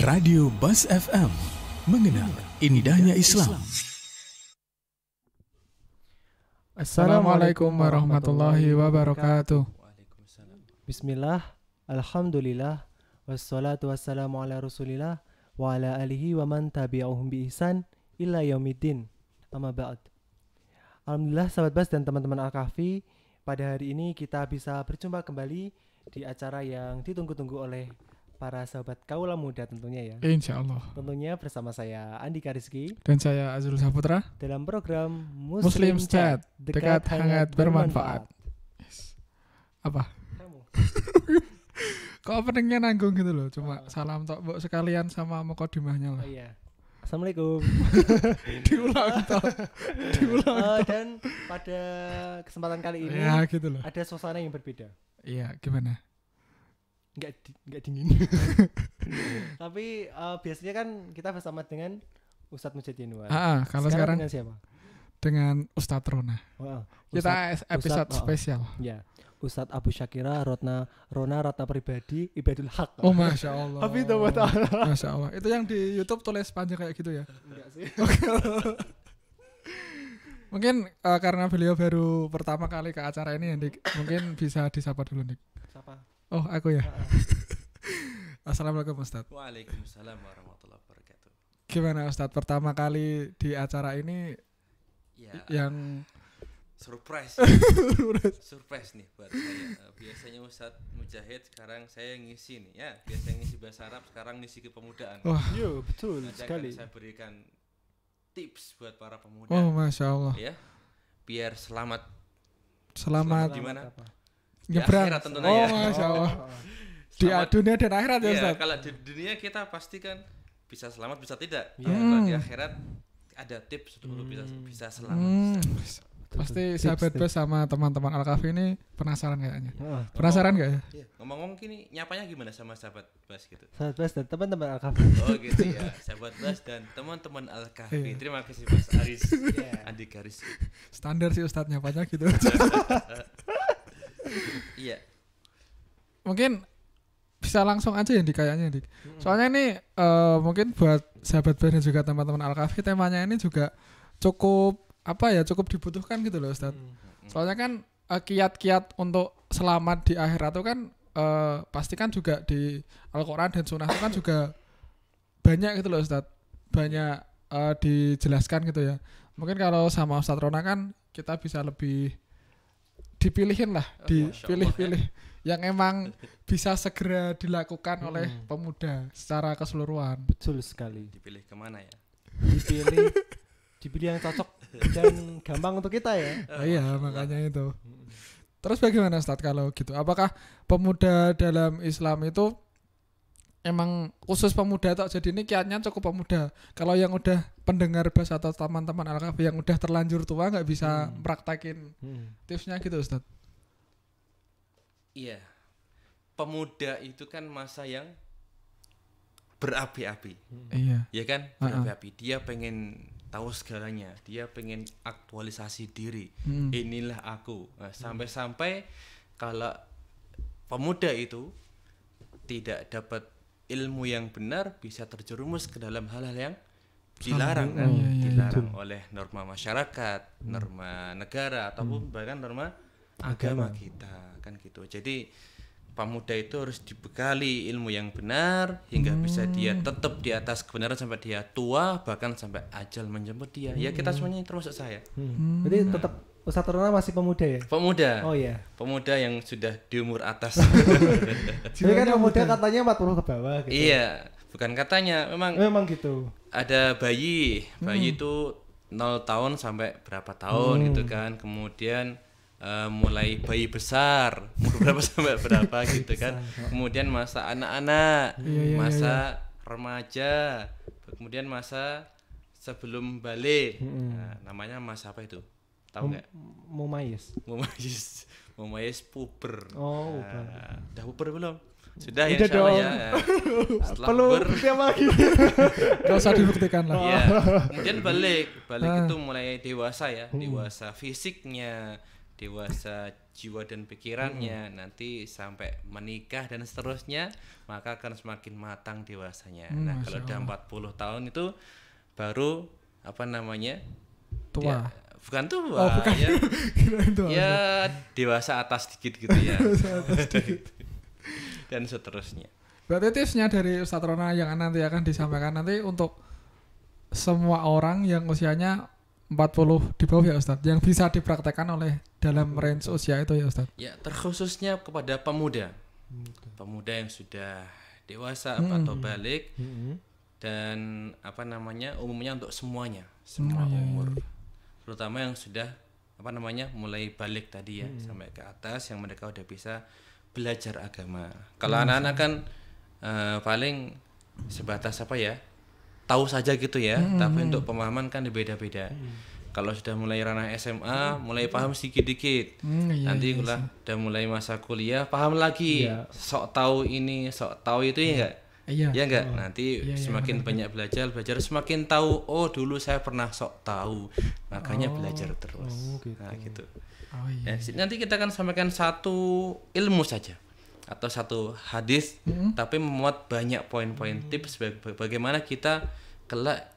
Radio Bas FM, mengenal indahnya Islam. Assalamualaikum warahmatullahi wabarakatuh. Bismillah, alhamdulillah, wassalatu wassalamu ala rasulillah wa ala alihi wa man tabi'ahum bi ihsan illa yaumiddin. Amma ba'd. Alhamdulillah sahabat Bas dan teman-teman Al-Kahfi, pada hari ini kita bisa berjumpa kembali di acara yang ditunggu-tunggu oleh para sahabat kaula muda tentunya ya. Insyaallah. Tentunya bersama saya Andika Rizky Dan saya Azrul Saputra dalam program Muslim Chat, dekat hangat bermanfaat. Yes. Apa? Kamu. Kok openingnya nanggung gitu loh, cuma salam tok mbok sekalian sama mukadimahnya lah. Oh iya. Assalamualaikum. Diulang tok. Dan pada kesempatan kali ini Ya gitu loh. ada suasana yang berbeda. Iya, gimana? Nggak dingin. Tapi biasanya kan kita bersama dengan Ustadz Mujid Yanuar. Kalau sekarang dengan siapa? dengan Ustadz Rona. Wow, Kita episode Ustadz, spesial. Ya, Ustadz Abu Syakira Rona Ratna Pribadi Ibadul Haq. Oh Masya Allah. Hafidhullah. Masya Allah. Itu yang di YouTube tulis panjang kayak gitu ya? Enggak sih. Mungkin karena beliau baru pertama kali ke acara ini, Dik, mungkin bisa disapa dulu, Dik. Siapa? Oh, aku ya. Assalamualaikum Ustadz. Waalaikumsalam warahmatullahi wabarakatuh. Gimana Ustadz pertama kali di acara ini Ya, yang surprise. Surprise nih buat saya. Biasanya Ustadz Mujahid, sekarang saya ngisi nih ya. Biasanya ngisi bahasa Arab, sekarang ngisi kepemudaan. wah, Yo, betul Nanti akan sekali. saya berikan tips buat para pemuda. oh Masya Allah. Ya, biar selamat Selamat di mana? Apa? Di nyebrang. akhirat tentunya Oh ya. Masya Allah. Oh. Di Selamat. dunia dan akhirat ya Iya, Ustadz. kalau di dunia kita pasti kan bisa selamat bisa tidak. Iya. Kalau di akhirat ada tips untuk bisa selamat. Pasti Tips, sahabat tips. Bas sama teman-teman Al-Kahfi ini penasaran kayaknya. Oh, Penasaran gak ya? Iya. Ngomong-ngomong gini, nyapanya gimana sama sahabat Bas gitu? sahabat Bas dan teman-teman Al-Kahfi. Oh gitu ya, sahabat Bas dan teman-teman Al-Kahfi. Iya. Terima kasih Mas Aris, Iya. Andi Garis. Standar sih Ustadz nyapanya gitu. Iya, Mungkin bisa langsung aja ya Dik, kayaknya Dik. Soalnya ini mungkin buat sahabat Bas dan juga teman-teman Al-Kahfi, temanya ini juga cukup cukup dibutuhkan gitu loh Ustadz. Soalnya kan kiat-kiat untuk selamat di akhirat itu kan pasti kan juga di Al-Quran dan Sunnah itu kan juga banyak gitu loh Ustadz. Banyak dijelaskan gitu ya. Mungkin kalau sama Ustadz Rona kan kita bisa lebih dipilihin lah, Masya Allah, dipilih-pilih yang emang bisa segera dilakukan oleh pemuda secara keseluruhan. Betul sekali. dipilih kemana ya? Dipilih yang cocok dan gampang untuk kita ya. Iya, makanya itu. Terus bagaimana Ustadz kalau gitu? Apakah pemuda dalam Islam itu emang khusus pemuda atau jadi ini kiatnya cukup pemuda? Kalau yang udah pendengar Bas atau teman-teman Al-Kahfi yang udah terlanjur tua nggak bisa praktekin tipsnya gitu Ustadz? Iya, pemuda itu kan masa yang berapi-api, Iya. ya kan? Berapi-api. Dia pengen tahu segalanya, dia pengen aktualisasi diri. Inilah aku. Nah, sampai-sampai kalau pemuda itu tidak dapat ilmu yang benar, bisa terjerumus ke dalam hal-hal yang dilarang kan? Dilarang oleh norma masyarakat, norma negara ataupun bahkan norma agama kita kan gitu. Jadi pemuda itu harus dibekali ilmu yang benar hingga bisa dia tetap di atas kebenaran sampai dia tua, bahkan sampai ajal menjemput dia. Ya kita semuanya termasuk saya. Jadi tetap Ustadz Rona masih pemuda ya? Pemuda. Oh iya. Pemuda yang sudah di umur atas. Jadi kan pemuda katanya 40 ke bawah gitu. Iya, bukan katanya, Memang gitu. ada bayi itu 0 tahun sampai berapa tahun gitu kan. Kemudian mulai bayi besar umur berapa sampai berapa gitu kan. Kemudian masa anak-anak, masa remaja, kemudian masa sebelum balik. Nah, namanya masa apa itu? Tahu nggak? Mumayyiz. Mumayyiz puber. Oh, Nah, udah puber belum? Sudah ya Udah insyaallah dong. ya. Setelah Perlu puber, bukti apa lagi? Gak usah dibuktikan lah. iya. Kemudian balik itu mulai dewasa ya, dewasa fisiknya, dewasa jiwa dan pikirannya, nanti sampai menikah dan seterusnya, maka akan semakin matang dewasanya. Nah, kalau udah 40 tahun itu baru apa namanya? Tua. Bukan tua, Oh, bukan. ya. Kirain tua. Ya dewasa atas dikit gitu ya. Dan seterusnya. Berarti tipsnya dari Ustadz Rona yang nanti akan disampaikan nanti untuk semua orang yang usianya 40 di bawah ya Ustadz, yang bisa dipraktekkan oleh dalam range usia itu ya Ustadz. Ya, terkhususnya kepada pemuda. Pemuda yang sudah dewasa atau balik, dan apa namanya, umumnya untuk semuanya, semua umur. Terutama yang sudah apa namanya, mulai balik tadi ya, sampai ke atas, yang mereka udah bisa belajar agama. Kalau anak-anak kan paling sebatas apa ya, tahu saja gitu ya, tapi untuk pemahaman kan beda-beda. Kalau sudah mulai ranah SMA, mulai paham sedikit-dikit. Nanti udah mulai masa kuliah, paham lagi. Sok tahu ini, sok tahu itu ya enggak? Ya enggak? Nanti semakin banyak belajar, semakin tahu. Oh, dulu saya pernah sok tahu. Makanya belajar terus. Nah, gitu. Nanti kita akan sampaikan satu ilmu saja atau satu hadis, tapi memuat banyak poin-poin tips bagaimana kita kelak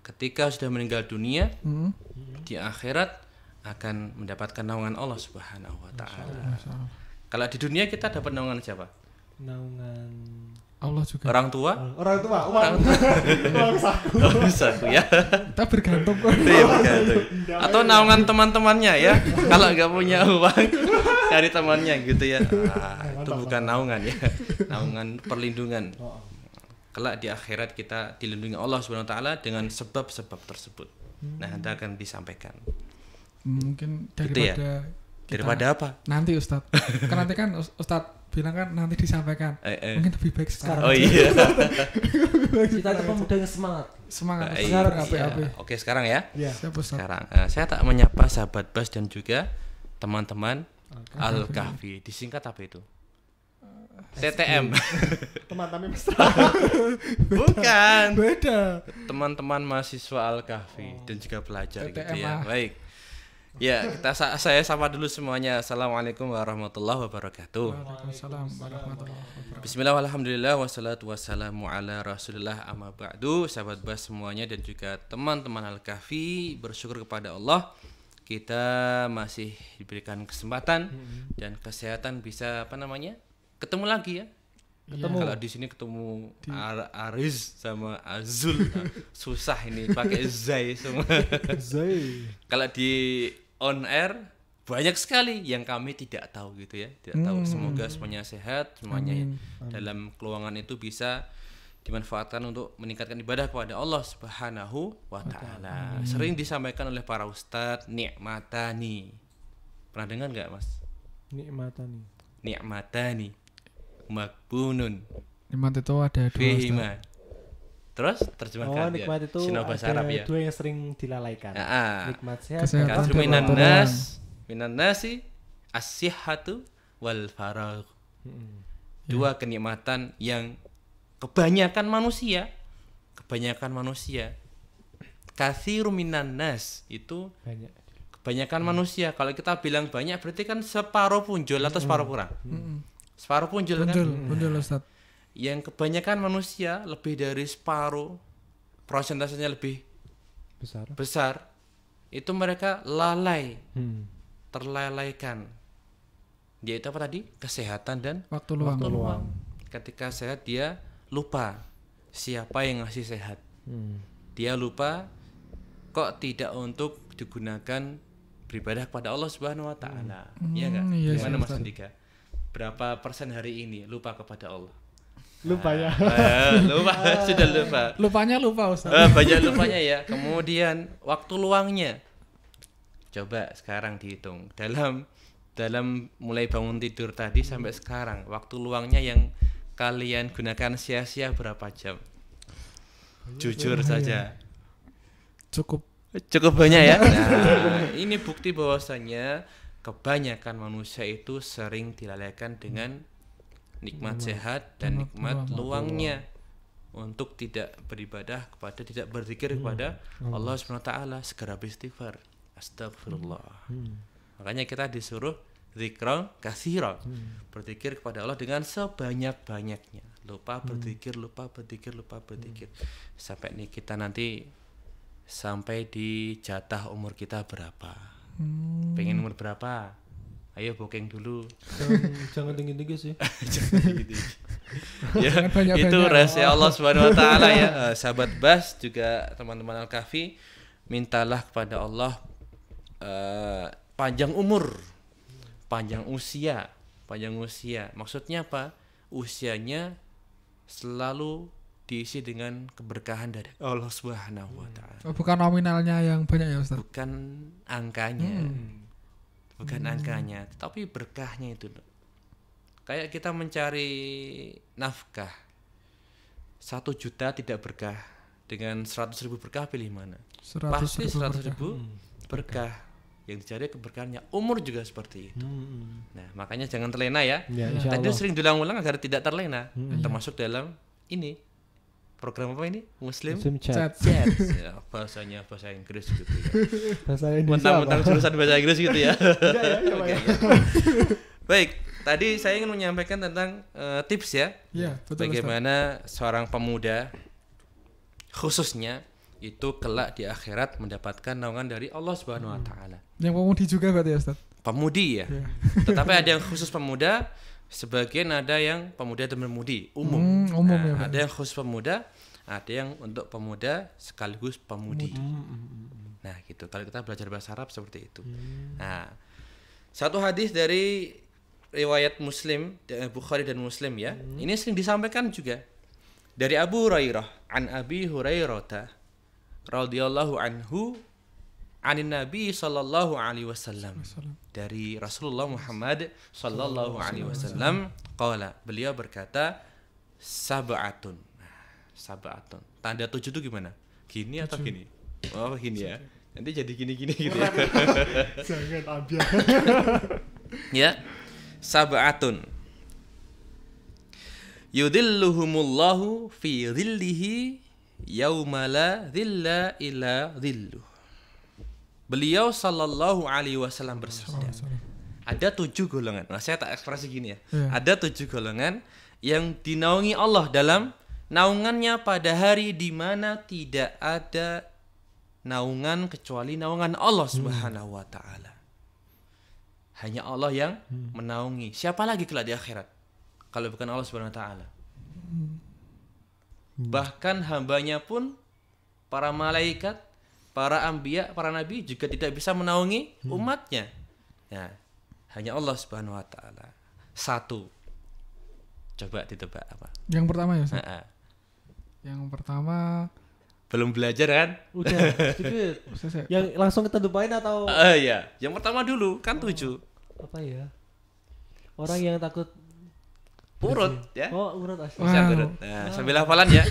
ketika sudah meninggal dunia di akhirat akan mendapatkan naungan Allah Subhanahu wa taala. Kalau di dunia kita dapat naungan siapa? Naungan Allah juga. Orang tua? Orang tua, uang Saku ya. Kita bergantung kok. Iya, bergantung. Atau naungan teman-temannya ya. Kalau nggak punya uang cari temannya gitu ya. Itu bukan naungan ya. Naungan perlindungan. Kelak di akhirat kita dilindungi Allah Subhanahu wa taala dengan sebab-sebab tersebut. Nah, nanti akan disampaikan. Mungkin Gitu ya? Daripada apa? Nanti Ustadz. Kan nanti kan Ustadz bilang kan nanti disampaikan. Mungkin lebih baik sekarang. Oh iya. kita itu pemuda yang semangat. Semangat. Iya. Api-api. Oke, sekarang ya. Siap Ustadz. Sekarang saya tak menyapa sahabat Bas dan juga teman-teman Al-Kahfi. Disingkat apa itu? TTM. Teman-teman mesra. Bukan. Beda. Teman-teman mahasiswa Al-Kahfi dan juga pelajar gitu TTM ya. Baik. Ya, saya sapa dulu semuanya. Assalamualaikum warahmatullahi wabarakatuh. Waalaikumsalam warahmatullahi wabarakatuh. Bismillah, alhamdulillah, wassalatu wassalamu ala rasulillah, amma ba'du. Sahabat Bas semuanya dan juga teman-teman Al-Kahfi, bersyukur kepada Allah kita masih diberikan kesempatan dan kesehatan bisa apa namanya, ketemu lagi ya. Kalau di sini ketemu Aris sama Azul, susah ini pakai Zai semua. Kalau di on air banyak sekali yang kami tidak tahu gitu ya, tidak tahu. Semoga semuanya sehat, semuanya dalam keluangan itu bisa dimanfaatkan untuk meningkatkan ibadah kepada Allah Subhanahu wa taala. Sering disampaikan oleh para ustadz, ni'matani. Pernah dengar nggak Mas? Ni'matani makbunun Nikmat itu ada dua. fihima. Terus terjemahkan nikmat itu Sino bahasa Arab ya. dua yang sering dilalaikan. Nikmat sehat. Kesehatan. Kasru minan nasi as-sihhatu wal faragh. Dua kenikmatan yang kebanyakan manusia katsiru minan nas itu Banyak. kebanyakan manusia. Kalau kita bilang banyak berarti kan separuh punjul atau separuh kurang. Separuh punjul kan. Punjul Ustadz. Yang kebanyakan manusia lebih dari separuh, persentasenya lebih besar, itu mereka lalai, terlalaikan. Yaitu apa tadi? Kesehatan dan Waktu luang. Ketika sehat dia lupa siapa yang ngasih sehat. Dia lupa kok tidak untuk digunakan beribadah kepada Allah Subhanahu wa taala. Iya enggak? Iya, Gimana Mas Ustaz. Andika? Berapa persen hari ini lupa kepada Allah? Lupa ya. Sudah lupa. Lupanya lupa Ustadz. Banyak lupanya ya. Kemudian waktu luangnya, coba sekarang dihitung dalam mulai bangun tidur tadi sampai sekarang, waktu luangnya yang kalian gunakan sia-sia berapa jam? Jujur saja. Cukup Banyak ya. Nah, ini bukti bahwasanya kebanyakan manusia itu sering dilalaikan dengan nikmat sehat dan nikmat luangnya untuk tidak beribadah kepada, tidak berzikir kepada Allah Subhanahu wa taala. Segera beristighfar. Astagfirullah. Makanya kita disuruh zikron katsira. Berzikir kepada Allah dengan sebanyak-banyaknya. Lupa berzikir. Sampai nih kita nanti sampai di jatah umur kita berapa. Pengen umur berapa? Ayo booking dulu. Jangan tinggi-tinggi sih. Ya, Jangan banyak-banyak. itu rahasia Allah Subhanahu wa taala ya. Sahabat Bas juga teman-teman Al-Kahfi, mintalah kepada Allah panjang umur, panjang usia. Maksudnya apa? Usianya selalu diisi dengan keberkahan dari Allah Subhanahu wa taala. Oh, bukan nominalnya yang banyak ya Ustaz. Bukan angkanya. Bukan angkanya, tapi berkahnya itu. Kayak kita mencari nafkah, 1 juta tidak berkah, dengan 100.000 berkah pilih mana? Pasti 100.000 berkah. Yang dicari keberkahannya. Umur juga seperti itu. Nah, makanya jangan terlena ya. Ya, Tadi sering diulang-ulang agar tidak terlena. Termasuk dalam ini program apa ini? Muslim Chat. Chat. Ya, bahasanya bahasa Inggris gitu ya. Bahasa Indonesia Mentang-mentang jurusan bahasa Inggris gitu ya. Enggak ya, coba ya. Baik, tadi saya ingin menyampaikan tentang tips ya. Iya, betul Ustaz. Bagaimana seorang pemuda khususnya itu kelak di akhirat mendapatkan naungan dari Allah Subhanahu wa taala. Yang pemudi juga berarti ya Ustaz. Pemudi ya. Iya. Tetapi ada yang khusus pemuda, sebagian ada yang pemuda dan pemudi umum. Umum Nah, ya, Pak. ada yang khusus pemuda, ada yang untuk pemuda sekaligus pemudi. Nah, gitu. Kalau kita belajar bahasa Arab seperti itu. Nah, satu hadis dari riwayat Muslim, Bukhari dan Muslim ya. Ini sering disampaikan juga dari Abu Hurairah, an Abi Hurairah radhiyallahu anhu anin Nabi sallallahu alaihi wasallam, dari Rasulullah Muhammad sallallahu alaihi wasallam qala, beliau berkata sab'atun. Sab'atun. Tanda 7 itu gimana? Gini atau gini? Oh, gini ya. Nanti jadi gini-gini gitu ya. Jangan ambil. Ya. Sab'atun. Yudhilluhumullahu fi dhillihi yauma la dhilla illa dhilluh. Beliau sallallahu alaihi wasallam bersabda, ada 7 golongan. Nah, saya tak ekspresi gini ya. Ada 7 golongan yang dinaungi Allah dalam naungannya pada hari di mana tidak ada naungan kecuali naungan Allah Subhanahu wa taala. Hanya Allah yang menaungi. Siapa lagi kelak di akhirat kalau bukan Allah Subhanahu wa taala? Bahkan hambanya pun, para malaikat, para anbiya, para nabi juga tidak bisa menaungi umatnya. Nah, hanya Allah Subhanahu wa taala. 1. Coba ditebak apa? Yang pertama ya Ustaz. Nah, Yang pertama belum belajar kan? Udah, sedikit. Ustaz, Yang langsung kita dupain atau Iya, yang pertama dulu kan 7. apa ya? Orang yang takut Urut ya. Oh, urut asli. Wow. Bisa urut. Nah, sambil hafalan ya.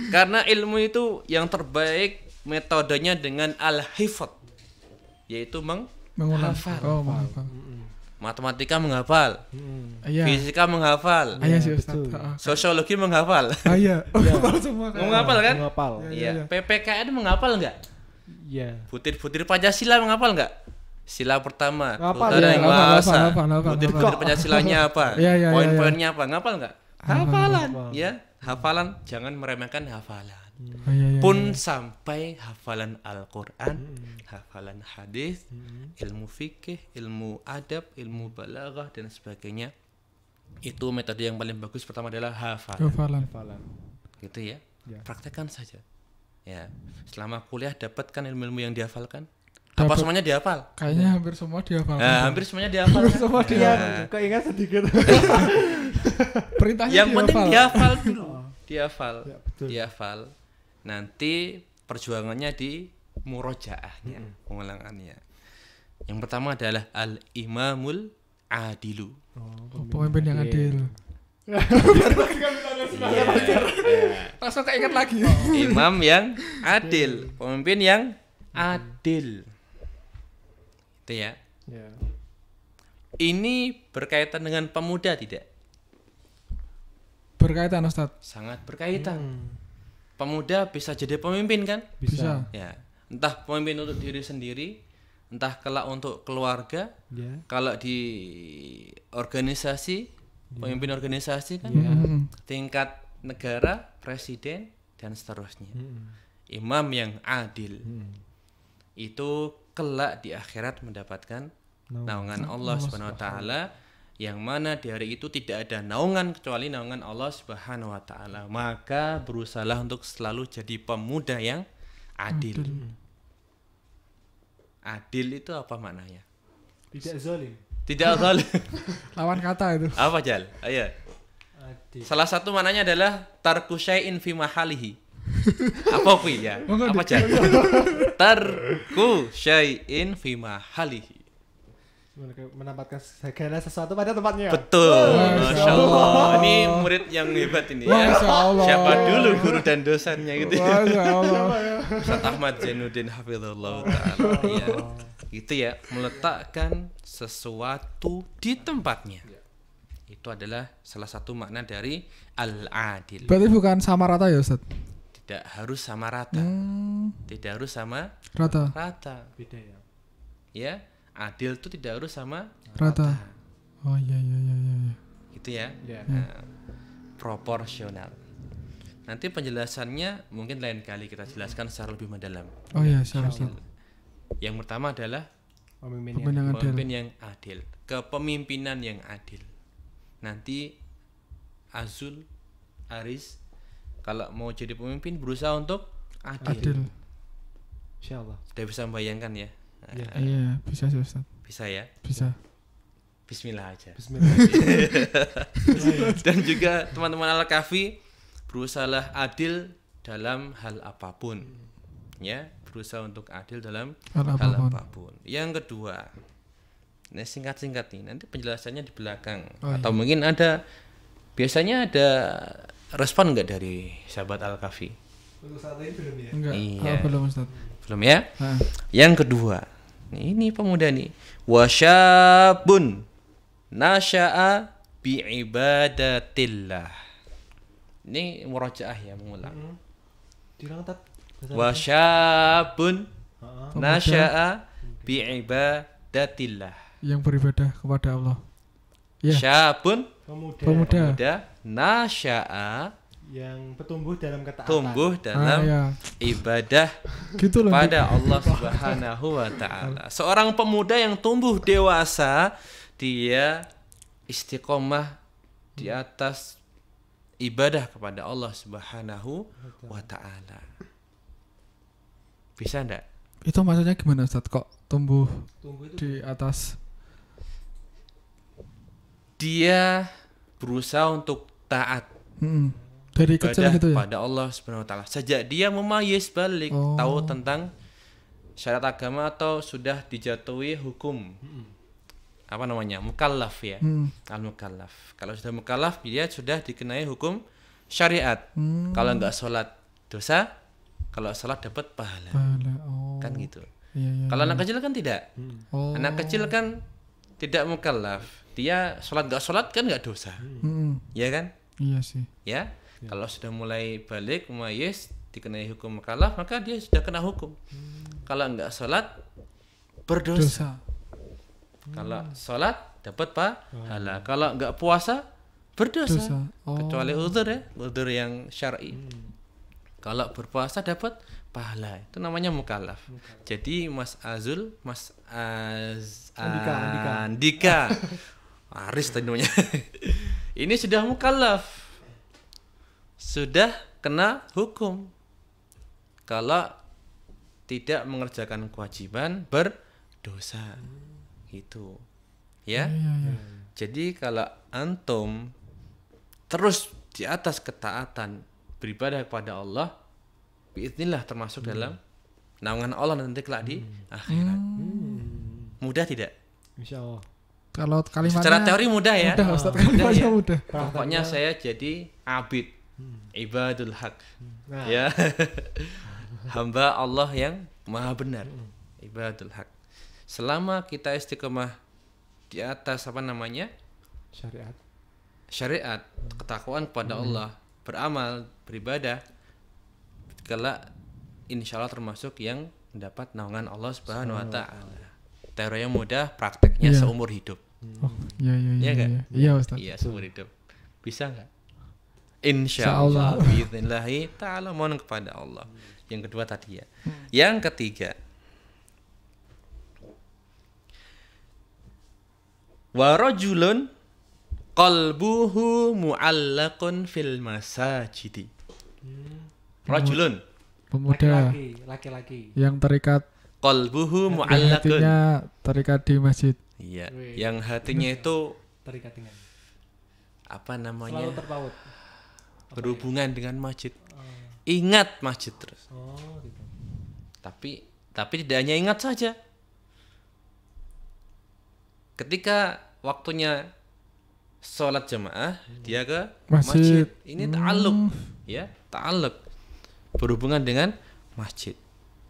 Karena ilmu itu yang terbaik metodenya dengan al-hifdz, yaitu mengulang. menghafal. Oh, menghafal. Matematika menghafal, Iya. fisika menghafal, Iya sih Ustaz. betul. Ah, sosiologi menghafal. iya. Menghafal semua kan. Menghafal kan? Menghafal. Iya. Iya. PPKN menghafal enggak? Iya. Butir-butir Pancasila menghafal enggak? Sila pertama, Ngapal, Utara ya, yang hafal, Mahasa. hafal. Butir-butir Pancasilanya apa? Iya, iya, Poin-poinnya apa? Ngapal enggak? Hafalan, Hafal. ya. Hafalan, jangan meremehkan hafalan. Oh, iya, iya, Pun iya. sampai hafalan Al-Qur'an, hafalan hadis, ilmu fikih, ilmu adab, ilmu balaghah dan sebagainya. Itu metode yang paling bagus. Pertama adalah hafalan. Hafalan. Gitu ya. Ya. Praktekkan saja. Ya, selama kuliah dapatkan ilmu-ilmu yang dihafalkan. Dapat. Apa semuanya dihafal? Kayaknya hampir semua dihafal. Nah, hampir semuanya dihafal. kan? Semua Nah, Iya, kok ingat sedikit. Perintahnya yang penting dihafal dulu. Dihafal. Ya, betul. Dihafal. Nanti perjuangannya di murojaahnya, pengulangannya. Yang pertama adalah al-imamul adilu. Oh, pemimpin yang adil. Langsung keinget lagi. Imam yang adil, pemimpin yang adil. Itu ya. Ya. Ini berkaitan dengan pemuda tidak? Berkaitan Ustaz. Sangat berkaitan. Pemuda bisa jadi pemimpin kan? Bisa. Ya. Entah pemimpin untuk diri sendiri, entah kelak untuk keluarga, Ya. kalau di organisasi, pemimpin organisasi kan, tingkat negara, presiden dan seterusnya. Imam yang adil itu kelak di akhirat mendapatkan naungan Allah Subhanahu wa taala, yang mana di hari itu tidak ada naungan kecuali naungan Allah Subhanahu wa taala. Maka berusahalah untuk selalu jadi pemuda yang adil. Adil itu apa maknanya? Tidak zalim. Tidak zalim. Lawan kata itu. Apa, Jal? Ayo. Adil. Salah satu maknanya adalah tarku syai'in fi mahalihi. Apa kuwi ya? Apa, Jal? Tarku syai'in fi mahalihi. Menempatkan segala sesuatu pada tempatnya. Betul. Masya Masya Allah. Ini murid yang hebat ini ya. Masya Allah. Siapa dulu guru dan dosennya gitu ya. Masya Allah. Ustaz Ahmad Zainuddin hafizallahu taala. Ya. Gitu ya, meletakkan sesuatu di tempatnya. Itu adalah salah satu makna dari al-adil. Berarti bukan sama rata ya Ustaz? Tidak harus sama rata. Tidak harus sama Rata. rata. Beda ya. Ya, adil itu tidak harus sama Rata. Oh iya. gitu ya. Ya. Nah, proporsional. Nanti penjelasannya mungkin lain kali kita jelaskan secara lebih mendalam. Oh iya, siap Ustaz. Yang pertama adalah Pemimpin Pemimpin yang adil. pemimpin yang adil, kepemimpinan yang adil. Nanti Azul, Aris, kalau mau jadi pemimpin berusaha untuk adil. Adil. Insyaallah. Sudah bisa membayangkan ya? Nah, Iya. Iya, bisa sih Ustaz. bisa ya? Bisa. Bismillah aja. Bismillah. Dan juga teman-teman Al-Kahfi, berusahalah adil dalam hal apapun. Ya, berusaha untuk adil dalam Hal hal apapun. apapun. Yang kedua, ini singkat-singkat nih, nanti penjelasannya di belakang. Oh, Atau mungkin ada, biasanya ada respon nggak dari sahabat Al-Kahfi? Untuk saat ini belum ya. Enggak. Iya. Oh, belum Ustaz. Belum ya? Ah. Yang kedua, ini pemuda nih, wasyabun nasya'a bi'ibadatillah. Ini murajaah ya, mengulang. Diulang tat. Wasyabun Heeh. nasya'a bi'ibadatillah. Yang beribadah kepada Allah. Ya. Syabun Pemuda muda nasya'a yang bertumbuh dalam ketaatan. tumbuh dalam ya. ibadah Gitu loh. pada Allah Subhanahu wa taala. Seorang pemuda yang tumbuh dewasa, dia istiqomah di atas ibadah kepada Allah Subhanahu wa taala. Bisa enggak? Itu maksudnya gimana Ustaz? Kok tumbuh Tumbuh itu di atas? Dia berusaha untuk taat Dari kecil ibadah gitu ya? pada Allah Subhanahu wa taala. Sejak dia memayis balik, Oh. tahu tentang syariat agama atau sudah dijatuhi hukum. Apa namanya? Mukallaf ya. Al-mukallaf. Kalau sudah mukallaf, dia sudah dikenai hukum syariat. Kalau enggak sholat dosa, kalau sholat dapat pahala. Oh. Kan gitu. Iya. Kalau anak kecil kan tidak. Oh. Anak kecil kan tidak mukallaf. Dia sholat enggak sholat kan enggak dosa. Ya kan? Iya sih. Ya. Kalau sudah mulai balik, mumayyiz, dikenai hukum mukallaf, maka dia sudah kena hukum. Kalau enggak sholat, berdosa. Dosa. Kalau sholat, dapat pahala. Kalau enggak puasa, berdosa. Dosa. Oh. Kecuali uzur ya, uzur yang syar'i. Kalau berpuasa dapat pahala. Itu namanya mukallaf. Jadi Mas Azul, Mas Andika. Aris tadi namanya. Ini sudah mukallaf. Sudah kena hukum. Kalau tidak mengerjakan kewajiban, berdosa. Gitu. Ya. Iya. Jadi kalau antum terus di atas ketaatan beribadah kepada Allah, biiznillah termasuk dalam naungan Allah nanti kelak di akhirat. Mudah tidak? Insyaallah. Kalau kalimatnya Secara teori mudah ya. mudah Ustaz, Mudah kalimatnya ya. mudah. Pokoknya saya jadi abid, ibadul haq. Nah. Ya. Hamba Allah yang maha benar. Ibadul haq. Selama kita istiqomah di atas apa namanya? Syariat, ketakwaan kepada Allah, beramal, beribadah, kelak insya Allah termasuk yang mendapat naungan Allah Subhanahu wa taala. teorinya mudah, prakteknya Iya. seumur hidup. Oh, iya iya Iya iya. nggak? Iya, iya Ustaz. Iya, seumur hidup. Bisa nggak? Insyaallah. Insyaallah biidznillah ta'ala, mohon kepada Allah. Yang kedua tadi ya. Yang ketiga, wa rajulun qalbuhu mu'allaqun fil masajidi. Rajulun Pemuda Laki-laki. yang terikat qalbuhu di mu'allaqun. hatinya terikat di masjid. Iya, Wih. yang hatinya itu Terikat dengan. apa Selalu namanya? terpaut. Berhubungan dengan masjid. Ingat masjid terus. Oh, gitu. Tapi tidak hanya ingat saja. Ketika waktunya sholat jamaah, dia ke Masjid. masjid. Ini ta'alluq, ya, ta'alluq. Berhubungan dengan masjid.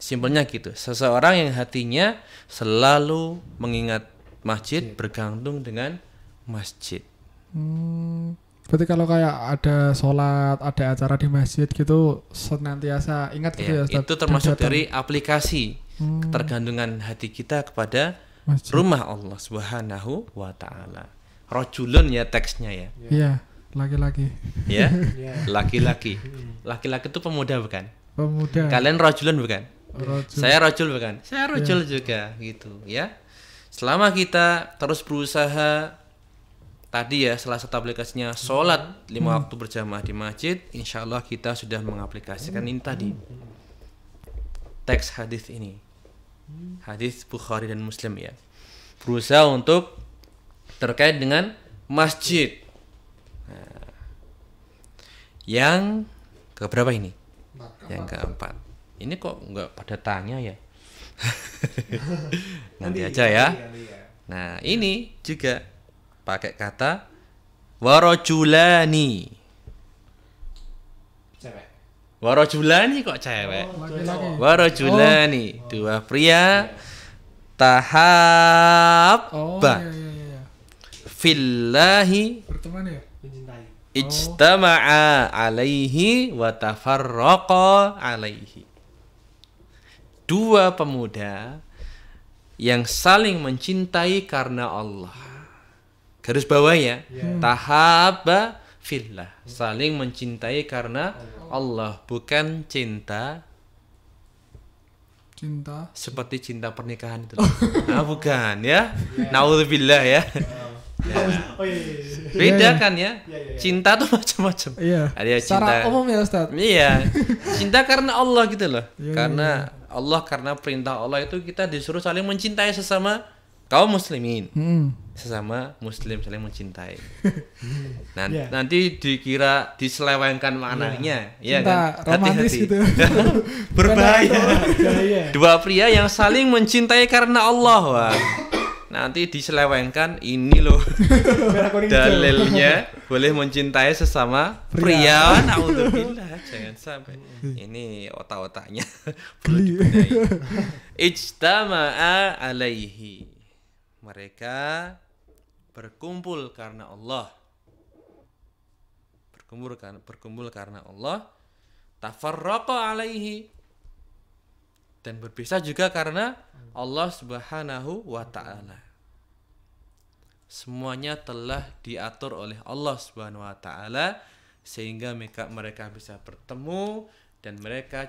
Simpelnya gitu. Seseorang yang hatinya selalu mengingat masjid, bergantung dengan masjid. Berarti kalau kayak ada sholat, ada acara di masjid gitu, senantiasa ingat gitu ya Ya, Ustaz? itu termasuk Dan datang. dari aplikasi ketergantungan hati kita kepada Masjid. rumah Allah Subhanahu wa taala. Rajulun ya teksnya ya. Iya, laki-laki. Ya. Iya. Laki-laki. Laki-laki itu pemuda bukan? Pemuda. Kalian rajulun bukan? Rajul. Saya rajul bukan? Saya rajul juga gitu ya. Selama kita terus berusaha tadi ya, salah satu aplikasinya sholat 5 waktu berjamaah di masjid, insya Allah kita sudah mengaplikasikan ini tadi teks hadis ini, hadis Bukhari dan Muslim ya, berusaha untuk terkait dengan masjid. Nah, yang keberapa ini? Yang keempat. Ini kok nggak pada tanya ya? Nanti aja ya. Nah ini juga pakai kata warajulani. Cewek. Warajulani kok cewek? Laki-laki. Warajulani, dua pria Oh, tahabba iya, iya, iya. fillahi Berteman ya? Mencintai. ijtama'a alaihi wa tafarraqa alaihi. Dua pemuda yang saling mencintai karena Allah. Garis bawah ya. Tahabba fillah, saling mencintai karena Allah, bukan cinta seperti cinta pernikahan itu. Nah, bukan ya. Naudzubillah ya. Oh iya. Beda kan ya. Cinta tuh macam-macam. Iya. Ada Secara cinta. umum ya Ustaz. Iya. Cinta karena Allah gitu loh. Iya, Karena Allah, karena perintah Allah itu kita disuruh saling mencintai sesama kaum muslimin. Sesama muslim saling mencintai. Iya. Nanti dikira diselewengkan maknanya, ya Cinta kan? romantis Hati-hati. gitu. Berbahaya. Iya. Dua pria yang saling mencintai karena Allah. Wah. Nanti diselewengkan, ini loh Merah kuning hijau. dalilnya boleh mencintai sesama pria. Naudzubillah, jangan sampai. Ini otak-otaknya perlu Geli. dibenahi. Ijtama'a alaihi. Mereka berkumpul karena Allah. Berkumpul karena Allah. Tafarraqa alaihi. Dan berpisah juga karena Allah Subhanahu wa taala. Semuanya telah diatur oleh Allah Subhanahu wa taala sehingga mereka bisa bertemu, dan mereka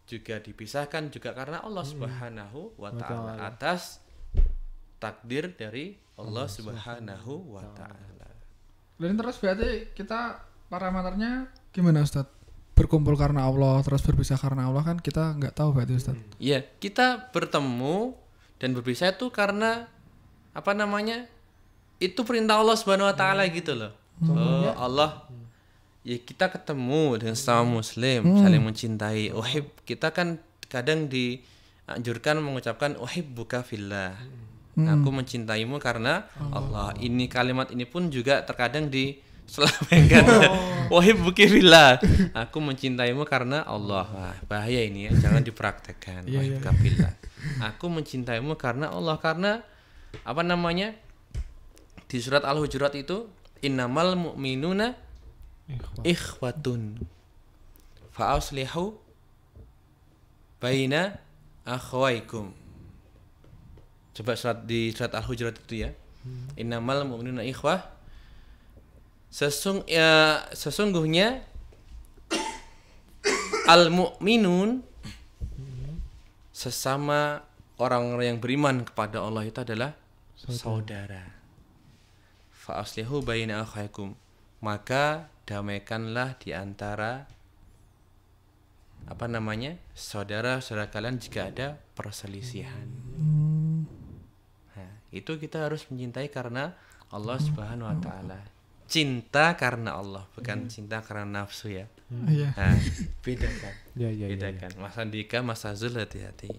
juga dipisahkan juga karena Allah Subhanahu wa taala, atas takdir dari Allah Subhanahu wa taala. Dan terus berarti kita parameternya gimana Ustaz? Berkumpul karena Allah terus berpisah karena Allah, kan kita nggak tahu berarti Ustaz. Iya, kita bertemu dan berpisah itu karena apa namanya? Itu perintah Allah Subhanahu wa taala gitu loh. Oh, Allah, ya kita ketemu dengan sesama muslim, saling mencintai. Uhib, kita kan kadang dianjurkan mengucapkan uhibbuka fillah. Aku mencintaimu karena Allah. Ini kalimat ini pun juga terkadang diselewengkan. Uhibbuki fillah. Aku mencintaimu karena Allah. Wah, bahaya ini ya, jangan dipraktekkan. Uhibbuka fillah. Aku mencintaimu karena Allah, karena apa namanya? Di surat Al-Hujurat itu innamal mu'minuna ikhwatun fa aslihu baina akhwaikum. Coba di surat Al-Hujurat itu ya. Innamal mu'minuna ikhwah. Sesungguhnya al-mu'minun sesama orang-orang yang beriman kepada Allah itu adalah saudara. Fa aslihu baina akhaikum. Maka damaikanlah di antara saudara-saudara kalian jika ada perselisihan. Nah, itu kita harus mencintai karena Allah Subhanahu wa taala. Cinta karena Allah, bukan cinta karena nafsu ya. Iya. Nah, bedakan. Ya. Bedakan. Mas Andika, Mas Azul hati-hati.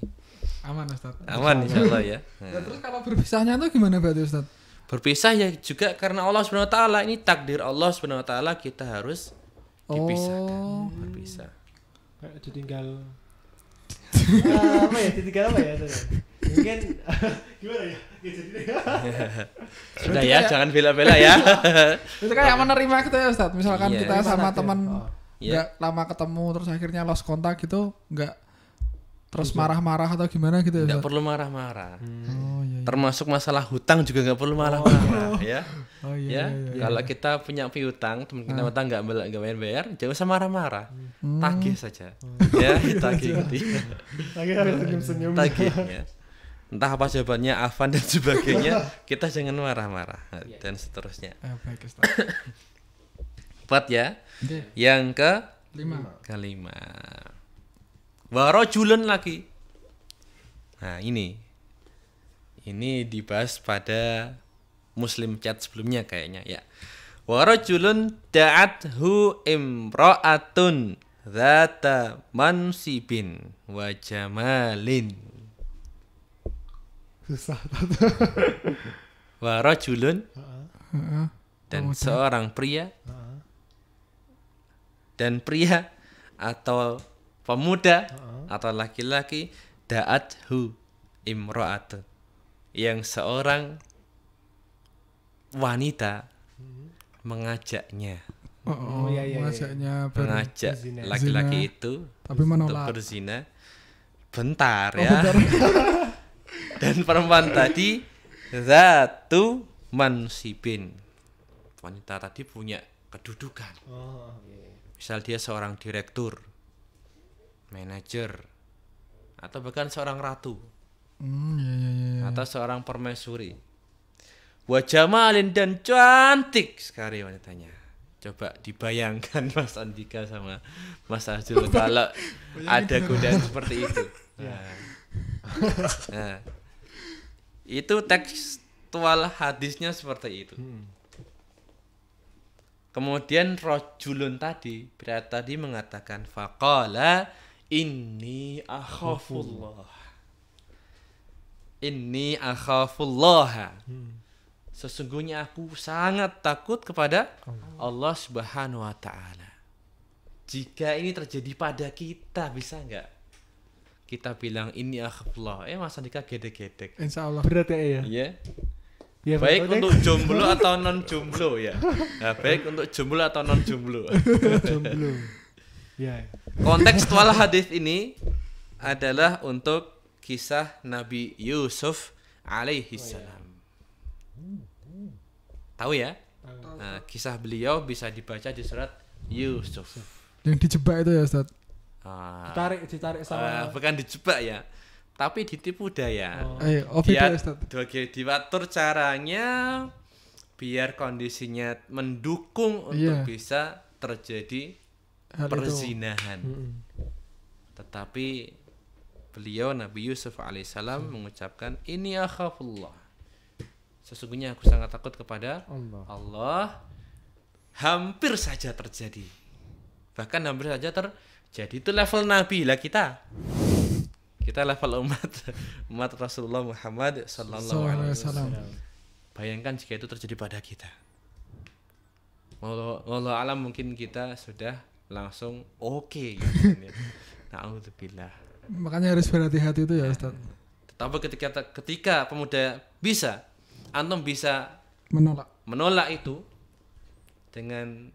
Aman Ustaz. Aman insyaallah ya. Ya, terus kalau berpisahnya itu gimana berarti Ustaz? Berpisah ya juga karena Allah Subhanahu wa taala, ini takdir Allah Subhanahu wa taala, kita harus dipisahkan. Berpisah. Kayak ditinggal ditinggal apa ya? Mungkin gimana ya? Sudah ya, jangan bela-bela ya. Itu kayak menerima gitu ya Ustaz. Misalkan Iya. kita sama teman Iya. nggak lama ketemu terus akhirnya lost kontak gitu, nggak terus marah-marah atau gimana gitu ya Nggak Ustaz? perlu marah-marah. Oh iya. Termasuk masalah hutang juga nggak perlu marah-marah ya. Oh Ya, kalau kita punya piutang, teman kita utang nggak bayar, jangan usah marah-marah, tagih saja, ya, tagih gitu. Akhirnya senyum-senyum. Tagih, ya. Entah apa jawabannya, afan dan sebagainya, kita jangan marah-marah dan seterusnya. Baik Ustaz. 4 ya. Oke. Yang kelima. Warajulun lagi. Nah ini dibahas pada Muslim chat sebelumnya kayaknya ya. Warajulun da'athu imra'atun dzata mansibin wa jamalin. Susah. Warajulun Heeh. dan seorang pria atau pemuda atau laki-laki da'athu imra'atun, yang seorang wanita mengajaknya, Maksudnya mengajak berzina. laki-laki Zina. itu Tapi untuk menolak. berzina. Bentar ya. Dan perempuan tadi zatu mansibin, wanita tadi punya kedudukan. Misal dia seorang direktur, manajer, atau bahkan seorang ratu, Iya. atau seorang permaisuri. Wajamalin dan cantik sekali wanitanya. Coba dibayangkan Mas Andika sama Mas Azul kalau ada godaan seperti itu. Nah, itu tekstual hadisnya seperti itu. Kemudian rojulun tadi, pria tadi mengatakan faqala inni akhafullah. Inni akhafullah. Sesungguhnya aku sangat takut kepada Allah Subhanahu wa taala. Jika ini terjadi pada kita, bisa enggak kita bilang ini akhafullah? Mas Andika gedek-gedek. Insyaallah. Berat ya. Iya. Ya, Baik betul, untuk jomblo atau non jomblo ya. Nah, baik untuk jomblo atau non jomblo. jomblo. Ya. Kontekstual hadis ini adalah untuk kisah Nabi Yusuf alaihi salam. Tahu ya? Nah, kisah beliau bisa dibaca di surat Yusuf. Yang dijebak itu ya Ustaz. Ditarik sama Bukan dijebak ya, tapi ditipu daya. Beda ya Ustaz. Diatur caranya biar kondisinya mendukung untuk bisa terjadi Hal itu. perzinahan. Tetapi beliau Nabi Yusuf alaihissalam mengucapkan ini akhafullah. Sesungguhnya aku sangat takut kepada Allah. Hampir saja terjadi. Bahkan hampir saja terjadi. Itu level Nabi lah kita. Kita level umat Rasulullah Muhammad sallallahu alaihi wasallam. Bayangkan jika itu terjadi pada kita. Wallahu alam mungkin kita sudah langsung oke gitu. Na'udzubillah. Makanya harus berhati-hati itu ya Ustaz. Tetapi ketika pemuda bisa, antum bisa Menolak itu dengan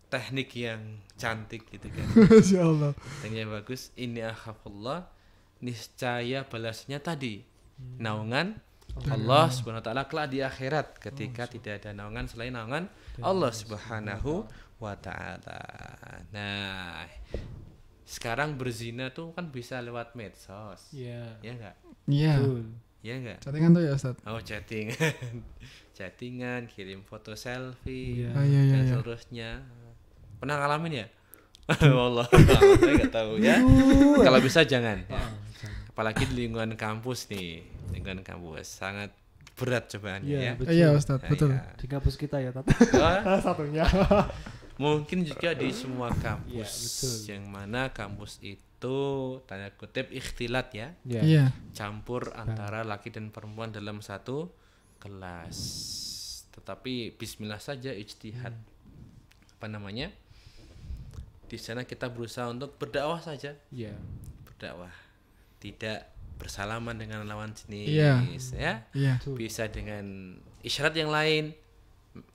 teknik yang cantik gitu kan. Insyaallah. Teknik yang bagus, ini akhafullah, niscaya balasnya tadi naungan Allah Subhanahu wa taala kelak di akhirat ketika tidak ada naungan selain naungan Allah Subhanahu wa taala. Nah, sekarang berzina tuh kan bisa lewat medsos. Iya. Ya enggak? Iya. Betul. Ya enggak? Chattingan tuh ya Ustaz. Oh, chattingan. Chattingan, kirim foto selfie Iya. Iya iya dan iya. seterusnya. Pernah ngalamin ya? Wallah, saya nggak tahu ya. Kalau bisa jangan. Ya. Apalagi di lingkungan kampus nih, lingkungan kampus sangat berat cobaannya Iya, ya. betul. Iya Ustaz, Nah, betul. ya. Di kampus kita ya, Tat. Wah, Salah satunya. mungkin juga di semua kampus, Iya, betul. yang mana kampus itu tanda kutip ikhtilat ya, Iya. Iya. campur antara laki dan perempuan dalam satu kelas. Tetapi Bismillah saja ijtihad. Apa namanya? Di sana kita berusaha untuk berdakwah saja, Iya. berdakwah, tidak bersalaman dengan lawan jenis, Iya. ya. Iya. Betul. Bisa dengan isyarat yang lain,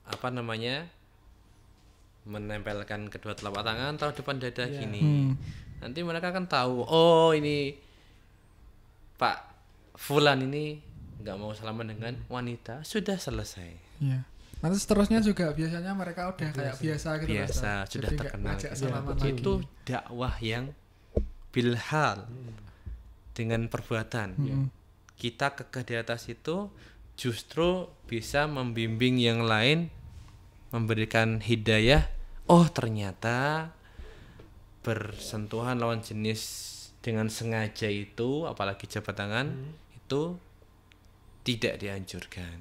apa namanya, menempelkan kedua telapak tangan taruh depan dada Iya. gini. Nanti mereka kan tahu, oh ini Pak Fulan ini nggak mau salaman dengan wanita, sudah selesai. Iya. Nanti seterusnya juga biasanya mereka udah kayak biasa gitu. Biasa, Ustaz. sudah Jadi nggak terkenal. ngajak Iya, salaman betul. lagi. Itu dakwah yang bilhal, dengan perbuatan. Mm. Kita kekeh di atas itu justru bisa membimbing yang lain, memberikan hidayah. Oh ternyata bersentuhan lawan jenis dengan sengaja itu, apalagi jabat tangan, itu tidak dianjurkan,